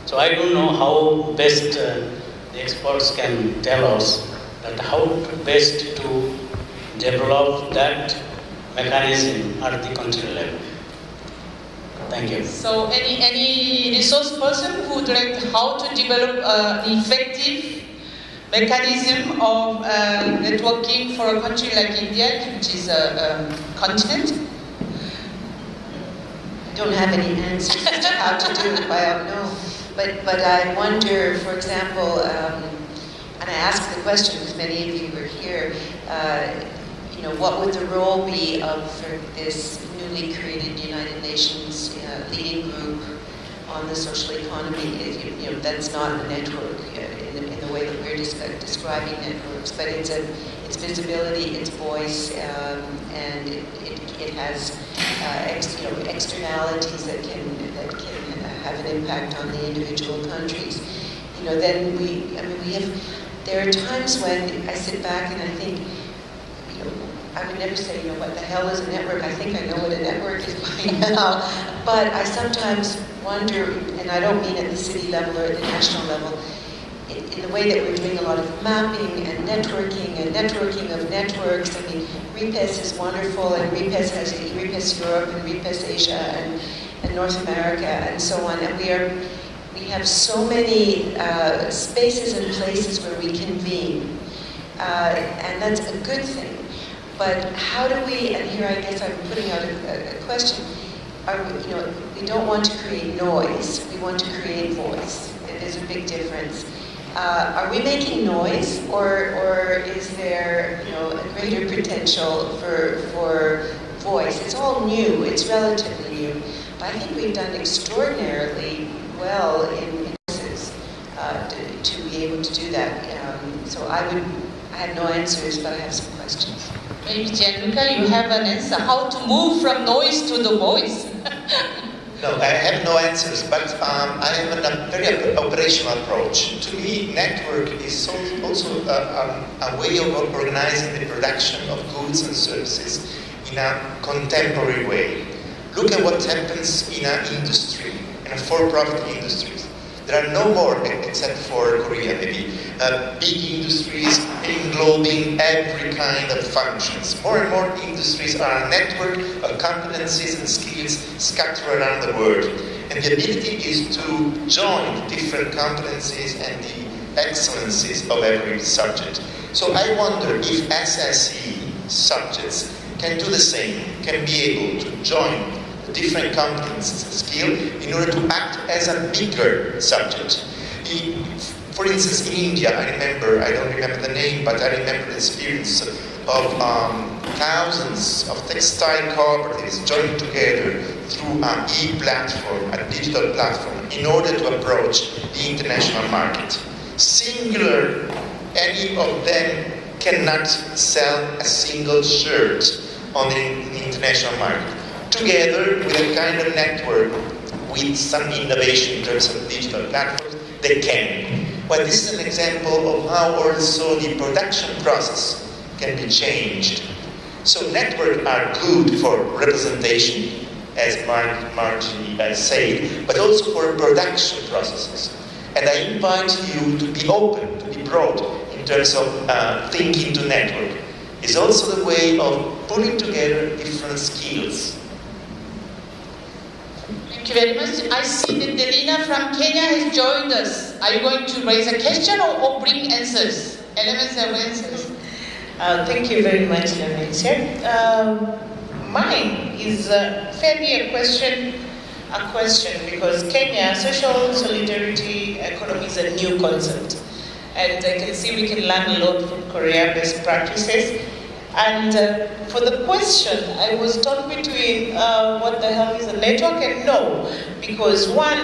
So I don't know how best the experts can tell us that how best to develop that mechanism at the country level. Thank you. So any resource person who would like how to develop an effective mechanism of networking for a country like India, which is a continent? I don't have any answers as to how to do it, I don't know. But I wonder, for example, and I asked the question because many of you were here, what would the role be of this newly created United Nations leading group on the social economy? That's not a network in the way that we're describing networks, but it's visibility, its voice, and it has externalities that can have an impact on the individual countries. Then there are times when I sit back and I think, I would never say, what the hell is a network? I think I know what a network is by now. But I sometimes wonder, and I don't mean at the city level or at the national level, in the way that we're doing a lot of mapping and networking of networks. I mean, REPES is wonderful, and REPES has REPES Europe and REPES Asia and North America and so on. And we have so many spaces and places where we convene, and that's a good thing. But how do we, and here I guess I'm putting out a question, we don't want to create noise, we want to create voice. There's a big difference. Are we making noise, or is there a greater potential for voice? It's all new, it's relatively new, but I think we've done extraordinarily well in voices to be able to do that. So So I have no answers, but I have some questions. Maybe Gianluca, you have an answer. How to move from noise to the voice? No, I have no answers, but I have a very operational approach. To me, network is also a way of organizing the production of goods and services in a contemporary way. Look at what happens in an industry, in a for-profit industries. There are no more, except for Korea maybe, big industries englobing every kind of functions. More and more industries are a network of competencies and skills scattered around the world. And the ability is to join different competencies and the excellencies of every subject. So I wonder if SSE subjects can do the same, can be able to join different competencies and skills in order to act as a bigger subject. For instance, in India, I don't remember the name, but I remember the experience of thousands of textile cooperatives joined together through an e-platform, a digital platform, in order to approach the international market. Singular, any of them cannot sell a single shirt on the international market. Together with a kind of network with some innovation in terms of digital platforms, they can. Well, this is an example of how also the production process can be changed. So networks are good for representation, as Margie said, but also for production processes. And I invite you to be open, to be broad in terms of thinking to network. It's also the way of putting together different skills. Thank you very much. I see that Delina from Kenya has joined us. Are you going to raise a question or bring answers? Elements of answers. Thank you very much, Lemencia. Mine is fairly a question, because Kenya, social solidarity economy is a new concept. And I can see we can learn a lot from Korea best practices. And for the question, I was torn between what the hell is a network and no. Because one,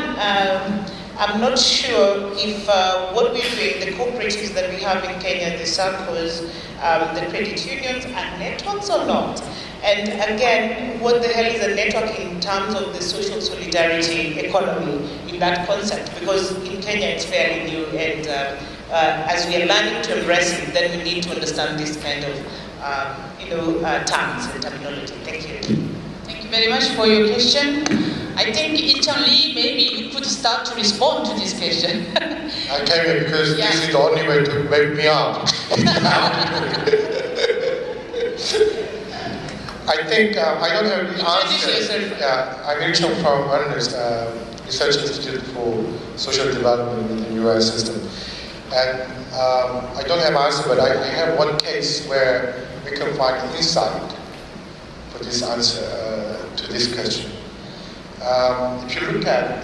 I'm not sure if what we're doing, the cooperatives that we have in Kenya, the circles, the credit unions, are networks or not? And again, what the hell is a network in terms of the social solidarity economy in that concept? Because in Kenya it's fairly new, and as we are learning to embrace it, then we need to understand this kind of terms and terminology. Thank you. Thank you very much for your question. I think Ichang Lee, maybe you could start to respond to this question. I came here because this is the only way to make me out. I think I don't have the answer. Yeah, I'm Richard from London's Research Institute for Social Development in the US system. And I don't have an answer, but I have one case where we can find insight for this answer to this question. If you look at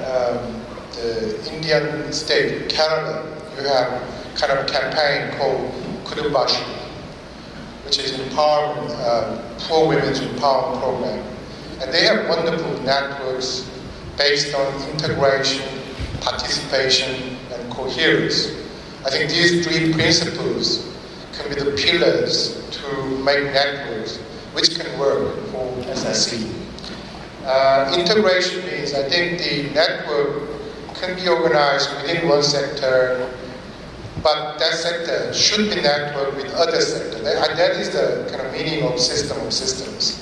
the Indian state, Kerala, you have kind of a campaign called Kudubashi, which is empowerment, poor women's empowerment program. And they have wonderful networks based on integration, participation, and coherence. I think these three principles can be the pillars to make networks which can work for SSE. Integration means, I think the network can be organized within one sector, but that sector should be networked with other sectors. That is the kind of meaning of system of systems.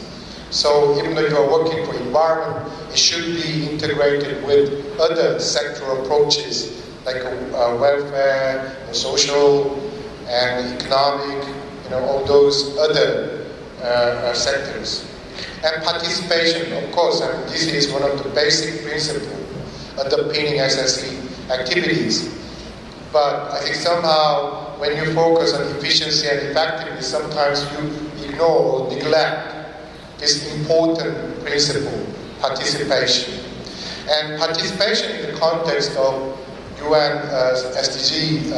So even though you are working for environment, it should be integrated with other sectoral approaches like welfare, social, and economic, all those other sectors. And participation, of course, this is one of the basic principles underpinning SSE activities. But I think somehow when you focus on efficiency and effectiveness, sometimes you ignore or neglect this important principle, participation. And participation in the context of UN SDG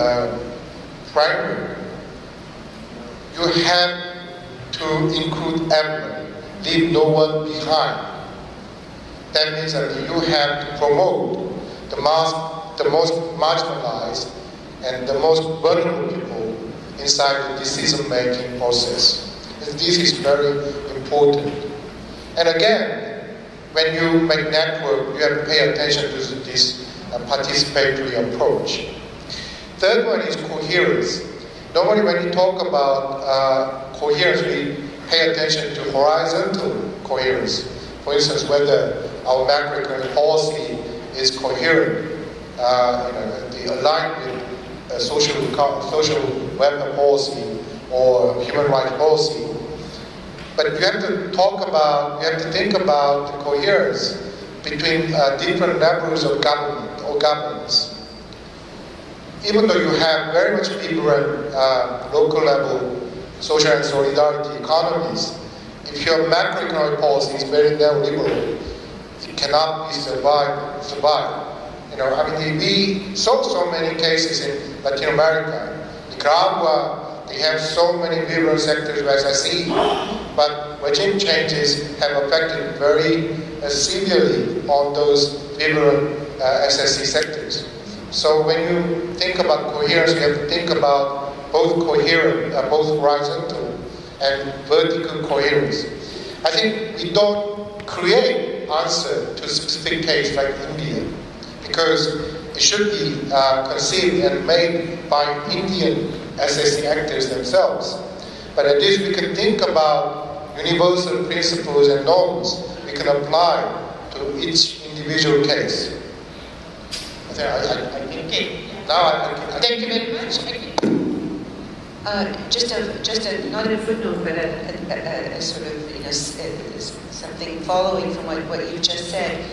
framework, you have to include everyone, leave no one behind. That means that you have to promote the most marginalized and the most vulnerable people inside the decision-making process. And this is very important. And again, when you make network, you have to pay attention to this participatory approach. Third one is coherence. Normally when we talk about coherence, we pay attention to horizontal coherence. For instance, whether our macroeconomic policy is coherent, aligned with social welfare policy or human rights policy. But you have to think about the coherence between different levels of government or governance. Even though you have very much vibrant local level social and solidarity economies, if your macroeconomic policy is very neoliberal, it cannot be survive. We saw so many cases in Latin America. Nicaragua, they have so many vibrant sectors of SSE, but regime changes have affected very severely on those vibrant SSE sectors. So when you think about coherence, you have to think about both coherent, both horizontal and vertical coherence. I think we don't create answer to a specific case like India, because it should be conceived and made by Indian SSE actors themselves. But at least we can think about universal principles and norms we can apply to each individual case. Thank you very much. Not a footnote, but a sort of something following from what you just said.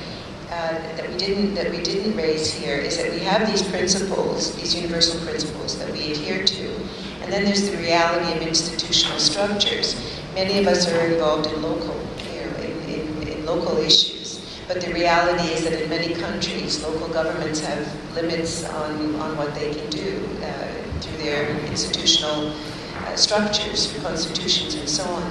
That we didn't raise here is that we have these principles, these universal principles that we adhere to, and then there's the reality of institutional structures. Many of us are involved in local issues, but the reality is that in many countries, local governments have limits on what they can do through their institutional structures, constitutions, and so on.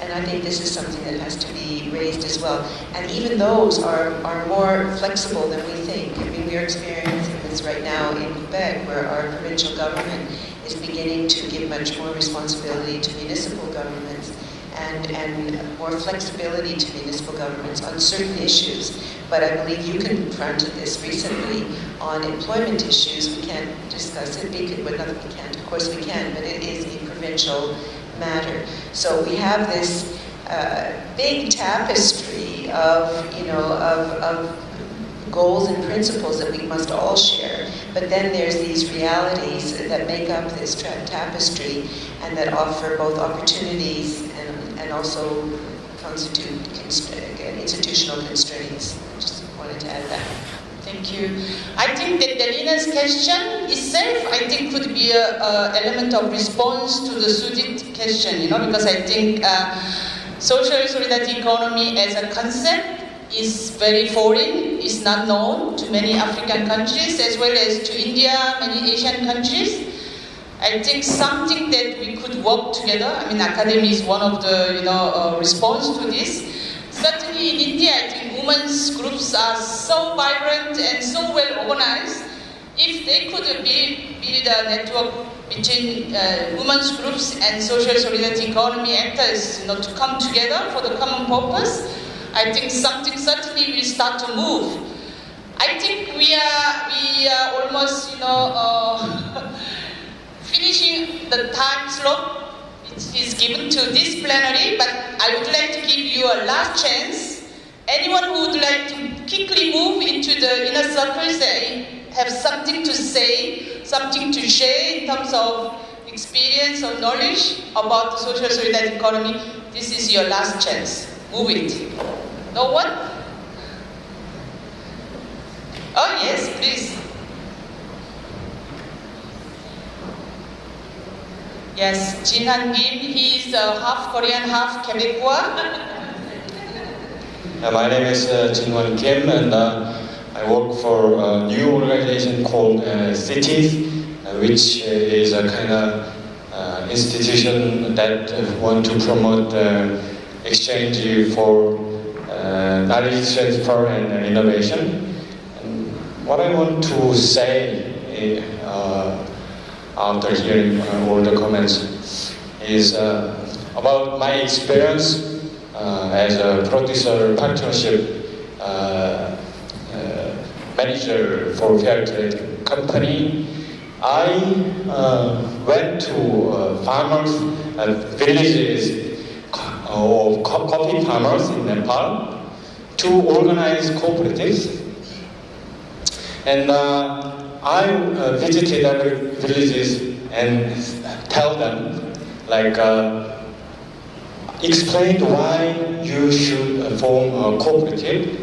And I think this is something that has to be raised as well. And even those are more flexible than we think. I mean, we're experiencing this right now in Quebec, where our provincial government is beginning to give much more responsibility to municipal governments and more flexibility to municipal governments on certain issues. But I believe you confronted this recently on employment issues. We can't discuss it because, well, not that we can't, of course we can, but it is a provincial matter. So we have this big tapestry of goals and principles that we must all share. But then there's these realities that make up this tapestry and that offer both opportunities and also constitute institutional constraints. I just wanted to add that. Thank you. I think that Delina's question itself, I think, could be an element of response to the Sudit question, because I think social solidarity economy as a concept is very foreign, is not known to many African countries as well as to India, many Asian countries. I think something that we could work together. I mean, academy is one of the response to this. Certainly in India, I think women's groups are so vibrant and so well organized. If they could build a network between women's groups and social solidarity economy actors, to come together for the common purpose, I think something certainly will start to move. I think we are almost, finishing the time slot is given to this plenary, but I would like to give you a last chance. Anyone who would like to quickly move into the inner circles that have something to say, something to share in terms of experience or knowledge about the social solidarity economy, this is your last chance. Move it. No one? Oh yes, please. Yes, Jin Han Kim, he's half Korean, half Quebecois. My name is Jin Han Kim, and I work for a new organization called Cities, which is a kind of institution that want to promote exchange for knowledge transfer and innovation. And what I want to say after hearing all the comments is about my experience as a producer partnership manager for fair trade company. I went to farmers, villages of coffee farmers in Nepal to organize cooperatives. And I visited other villages and tell them, like, explain why you should form a cooperative.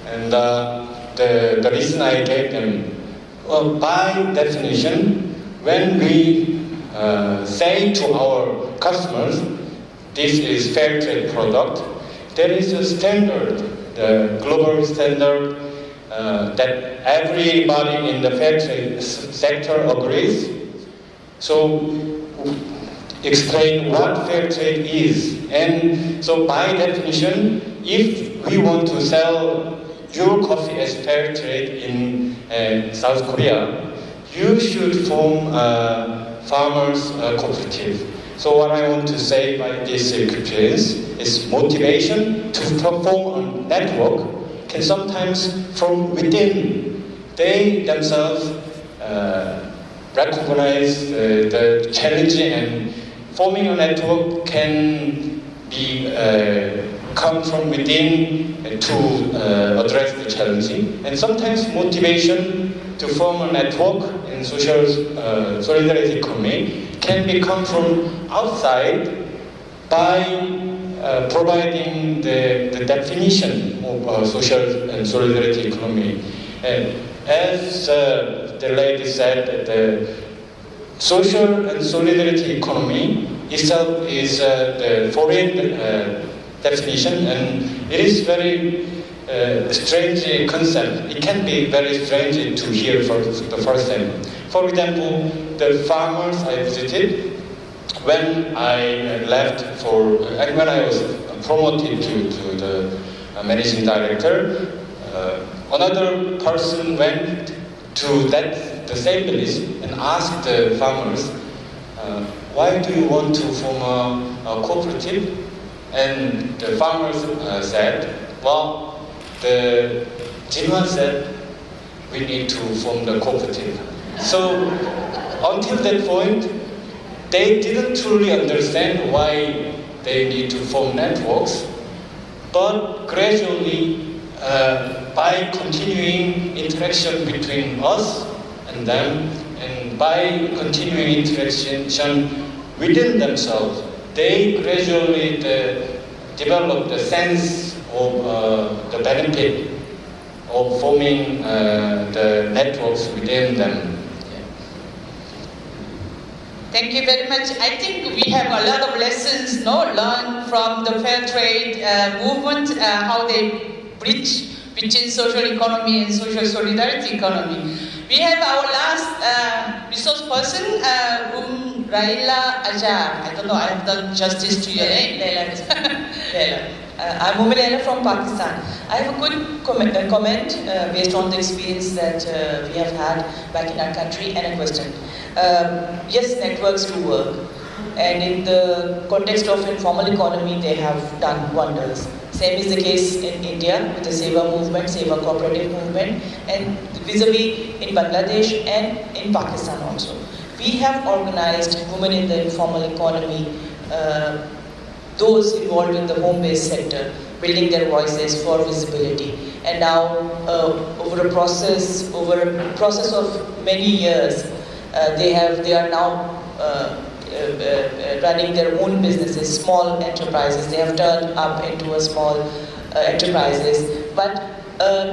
And the reason I gave them, well, by definition, when we say to our customers, this is fair trade product, there is a standard, the global standard that everybody in the fair trade sector agrees. So explain what fair trade is. And so by definition, if we want to sell your coffee as fair trade in South Korea, you should form a farmers cooperative. So what I want to say by this experience is motivation to form a network can sometimes from within. They themselves recognize the challenge, and forming a network can be come from within to address the challenge. And sometimes motivation to form a network in social solidarity economy can become from outside by providing the definition of social and solidarity economy. And as the lady said, the social and solidarity economy itself is the foreign definition, and it is very strange concept. It can be very strange to hear for the first time. For example, the farmers I visited, when I left and when I was promoted to the managing director, another person went to the same village and asked the farmers, why do you want to form a cooperative? And the farmers said, well, the Jinwan said, we need to form the cooperative. So until that point, they didn't truly understand why they need to form networks, but gradually, by continuing interaction between us and them, and by continuing interaction within themselves, they gradually develop the sense of the benefit of forming the networks within them. Thank you very much. I think we have a lot of lessons learned from the fair trade movement, how they bridge between social economy and social solidarity economy. We have our last resource person, Raila Ajar. I don't know, I have done justice to your name. Laila. I'm Laila from Pakistan. I have a good comment based on the experience that we have had back in our country, and a question. Yes, networks do work, and in the context of informal economy, they have done wonders. Same is the case in India with the Seva movement, Seva cooperative movement, and vis-a-vis in Bangladesh and in Pakistan also. We have organized women in the informal economy, those involved in the home-based sector, building their voices for visibility. And now, over a process of many years, they are now running their own businesses, small enterprises. They have turned up into a small enterprises, but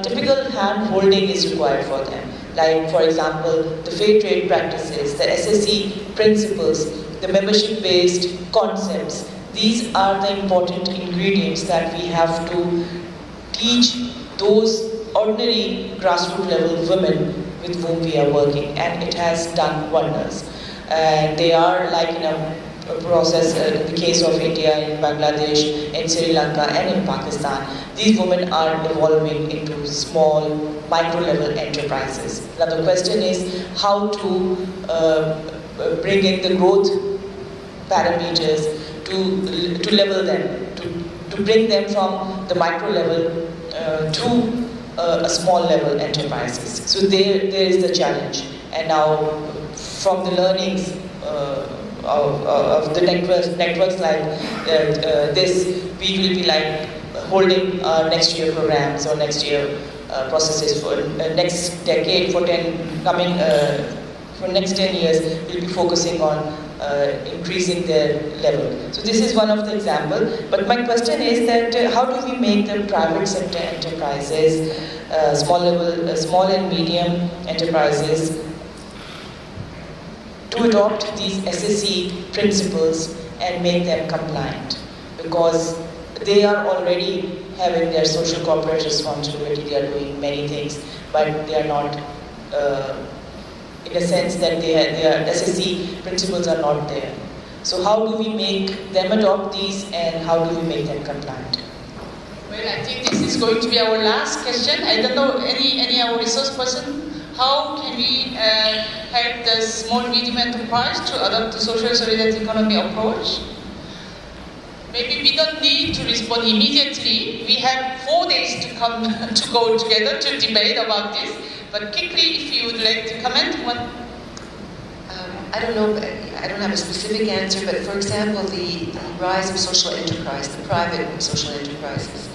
typical hand-holding is required for them. Like, for example, the fair trade practices, the SSE principles, the membership-based concepts. These are the important ingredients that we have to teach those ordinary grassroots level women with whom we are working, and it has done wonders. They are like in a process, in the case of India, in Bangladesh, in Sri Lanka, and in Pakistan. These women are evolving into small, micro-level enterprises. Now the question is how to bring in the growth parameters to level them, to bring them from the micro level to a small level enterprises. So there is the challenge. And now from the learnings of the networks like this, we will be like holding next year programs or next year processes for next decade, for next 10 years, we'll be focusing on increasing their level. So this is one of the examples. But my question is that how do we make the private sector enterprises, small and medium enterprises, to adopt these SSE principles and make them compliant? Because they are already having their social corporate responsibility, they are doing many things, but they are not, in a sense that their SSE principles are not there. So how do we make them adopt these and how do we make them compliant? Well, I think this is going to be our last question. I don't know, any our resource person, how can we help the small medium enterprise to adopt the social solidarity economy approach? Maybe we don't need to respond immediately. We have 4 days to come to go together to debate about this. But quickly, if you would like to comment, I don't know, I don't have a specific answer, but for example, the rise of social enterprise, the private social enterprises,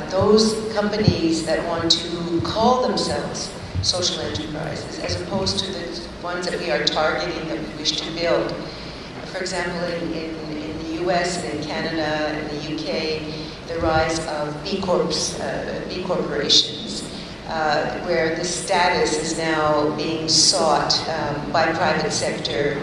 those companies that want to call themselves social enterprises, as opposed to the ones that we are targeting that we wish to build. For example, in the US and in Canada and the UK, the rise of B corporations, where the status is now being sought by private sector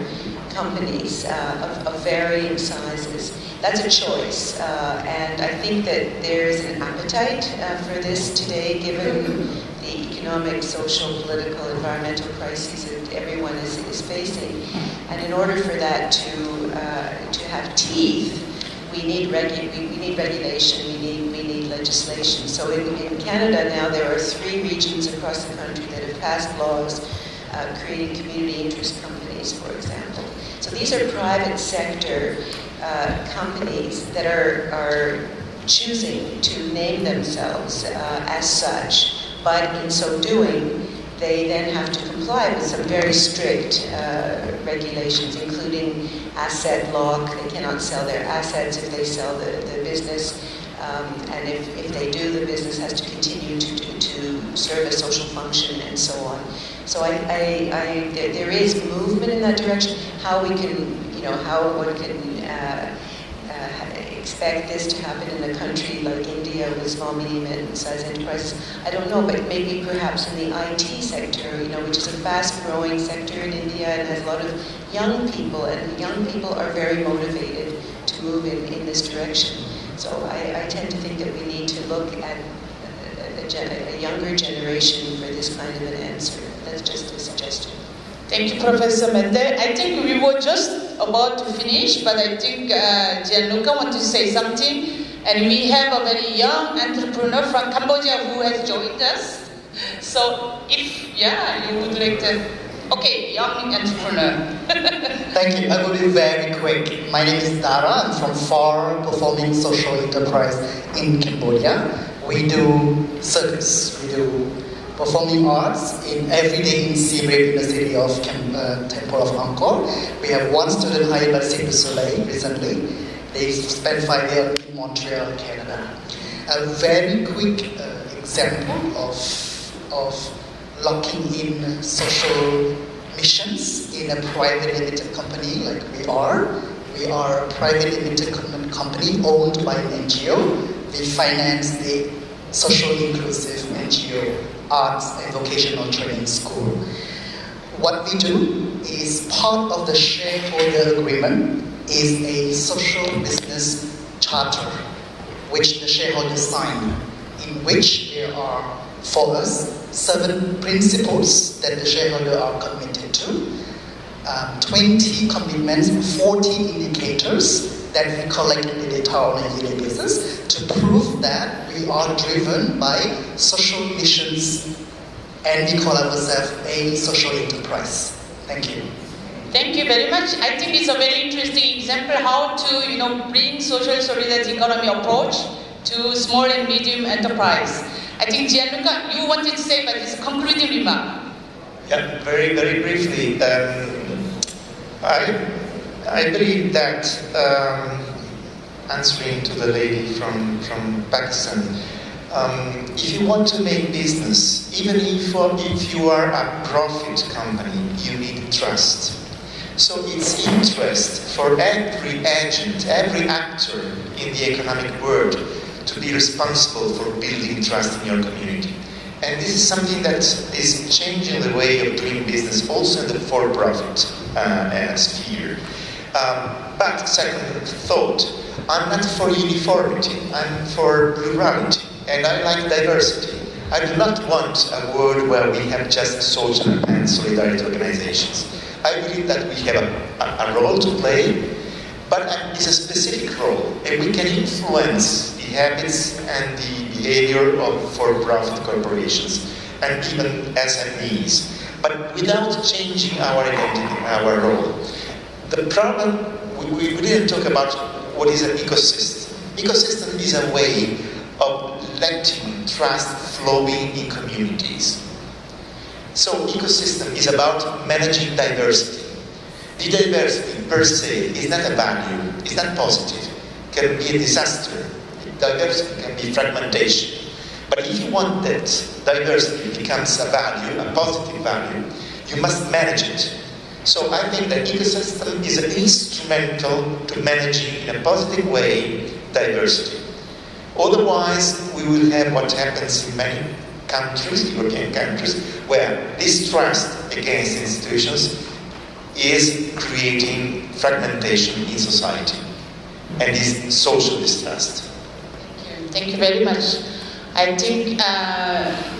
companies of varying sizes. That's a choice, and I think that there is an appetite for this today, given the economic, social, political, environmental crises that everyone is facing. And in order for that to have teeth, we need regulation, we need legislation. So in Canada now there are 3 regions across the country that have passed laws creating community interest companies, for example. So these are private sector companies that are choosing to name themselves as such, but in so doing, they then have to comply with some very strict regulations, including asset lock. They cannot sell their assets if they sell the business, and if they do, the business has to continue to serve a social function and so on. So there is movement in that direction. How we can, how one can expect this to happen in a country like India with small, medium, and size enterprises, I don't know, but maybe perhaps in the IT sector, which is a fast-growing sector in India and has a lot of young people, and young people are very motivated to move in this direction. So I tend to think that we need to look at a younger generation for this kind of an answer. That's just a suggestion. Thank you, Professor Mende. I think we were just about to finish, but I think Gianluca wants to say something. And we have a very young entrepreneur from Cambodia who has joined us. So if, you would like to... Okay, young entrepreneur. Thank you. I will be very quick. My name is Dara. I'm from FAR Performing Social Enterprise in Cambodia. We do circus. We do performing arts every day in Siem Reap in the city of Temple of Angkor. We have one student hired by Cirque du Soleil recently. They spent 5 years in Montreal, Canada. A very quick example of locking in social missions in a private limited company like we are. We are a private limited company owned by an NGO. We finance the social inclusive NGO arts and vocational training school. What we do is part of the shareholder agreement is a social business charter which the shareholders sign, in which there are, for us, 7 principles that the shareholders are committed to, 20 commitments, 40 indicators that we collect the data on a yearly basis to prove that we are driven by social missions and we call ourselves a social enterprise. Thank you. Thank you very much. I think it's a very interesting example how to bring social solidarity economy approach to small and medium enterprise. I think Gianluca, you wanted to say, but it's a concluding remark. Yeah, very, very briefly. I believe that answering to the lady from Pakistan, if you want to make business, even if you are a profit company, you need trust. So it's interest for every agent, every actor in the economic world to be responsible for building trust in your community. And this is something that is changing the way of doing business also in the for-profit sphere. But second thought, I'm not for uniformity, I'm for plurality, and I like diversity. I do not want a world where we have just social and solidarity organizations. I believe that we have a role to play, but it's a specific role, and we can influence the habits and the behavior of for-profit corporations and even SMEs, but without changing our identity, our role. The problem, we didn't talk about what is an ecosystem. Ecosystem is a way of letting trust flowing in communities. So ecosystem is about managing diversity. The diversity per se is not a value, it's not positive, it can be a disaster. Diversity can be fragmentation. But if you want that diversity becomes a value, a positive value, you must manage it. So I think that ecosystem is an instrumental to managing in a positive way diversity. Otherwise, we will have what happens in many countries, European countries, where distrust against institutions is creating fragmentation in society and is social distrust. Thank you very much. I think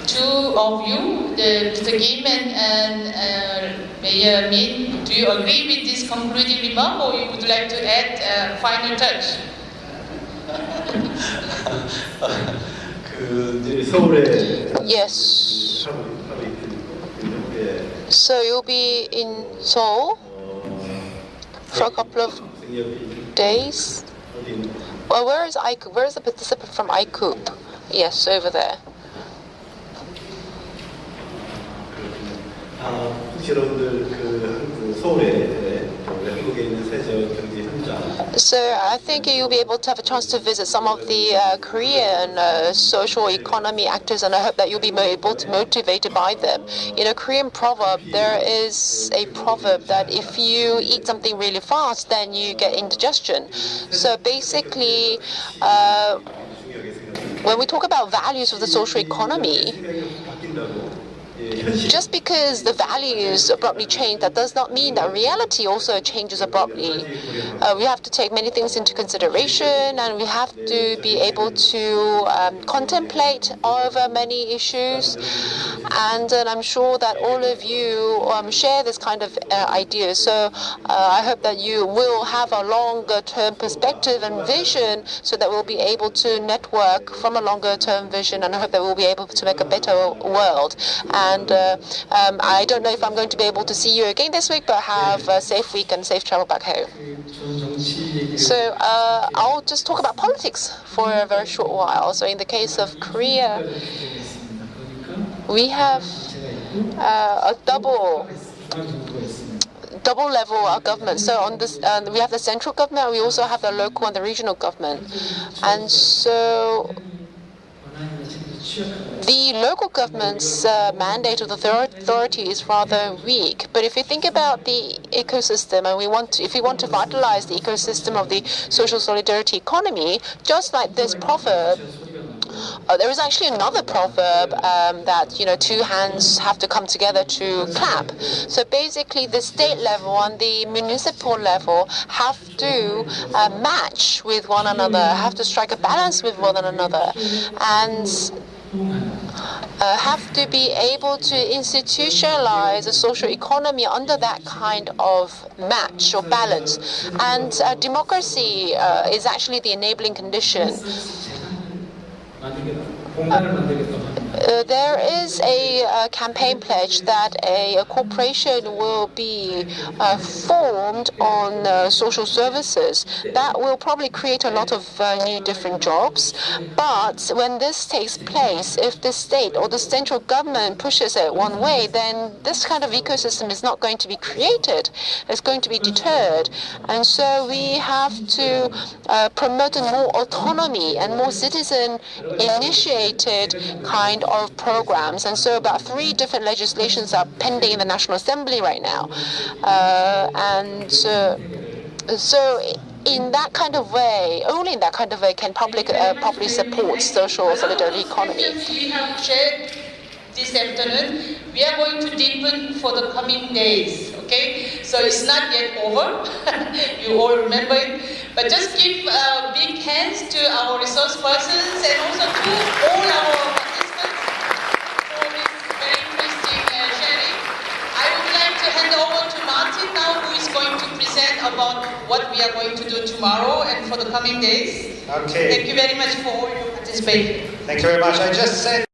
two of you, Mr. Kim and Mayor Min, do you agree with this concluding remark, or you would like to add a final touch? Yes. So you'll be in Seoul for a couple of days. Well, where is ICOOP? Where is the participant from ICOOP? Yes, over there. So I think you'll be able to have a chance to visit some of the Korean social economy actors, and I hope that you'll be able to be motivated by them. In a Korean proverb, there is a proverb that if you eat something really fast, then you get indigestion. So basically, when we talk about values of the social economy, just because the values abruptly change, that does not mean that reality also changes abruptly. We have to take many things into consideration, and we have to be able to contemplate over many issues. And I'm sure that all of you share this kind of idea. So I hope that you will have a longer-term perspective and vision, so that we'll be able to network from a longer-term vision, and I hope that we'll be able to make a better world. And I don't know if I'm going to be able to see you again this week, but have a safe week and safe travel back home. So I'll just talk about politics for a very short while. So in the case of Korea, we have a double level of government. So on this, we have the central government, we also have the local and the regional government. And so the local government's mandate of the authority is rather weak. But if you think about the ecosystem, and if we want to vitalize the ecosystem of the social solidarity economy, just like this proverb, there is actually another proverb that, two hands have to come together to clap. So basically, the state level and the municipal level have to match with one another, have to strike a balance with one another, and have to be able to institutionalize a social economy under that kind of match or balance. And democracy is actually the enabling condition. there is a campaign pledge that a corporation will be formed on social services. That will probably create a lot of new different jobs. But when this takes place, if the state or the central government pushes it one way, then this kind of ecosystem is not going to be created. It's going to be deterred. And so we have to promote more autonomy and more citizen-initiated kind of programs. And so about 3 different legislations are pending in the National Assembly right now. So in that kind of way, only in that kind of way can public properly support social solidarity economy. We have shared this afternoon. We are going to deepen for the coming days, okay? So it's not yet over. You all remember it. But just give big hands to our resource persons and also to all our participants for this very interesting sharing. I would like to hand over to Martin now, who is going to present about what we are going to do tomorrow and for the coming days. Okay. Thank you very much for all your participation. Thank you very much. I just said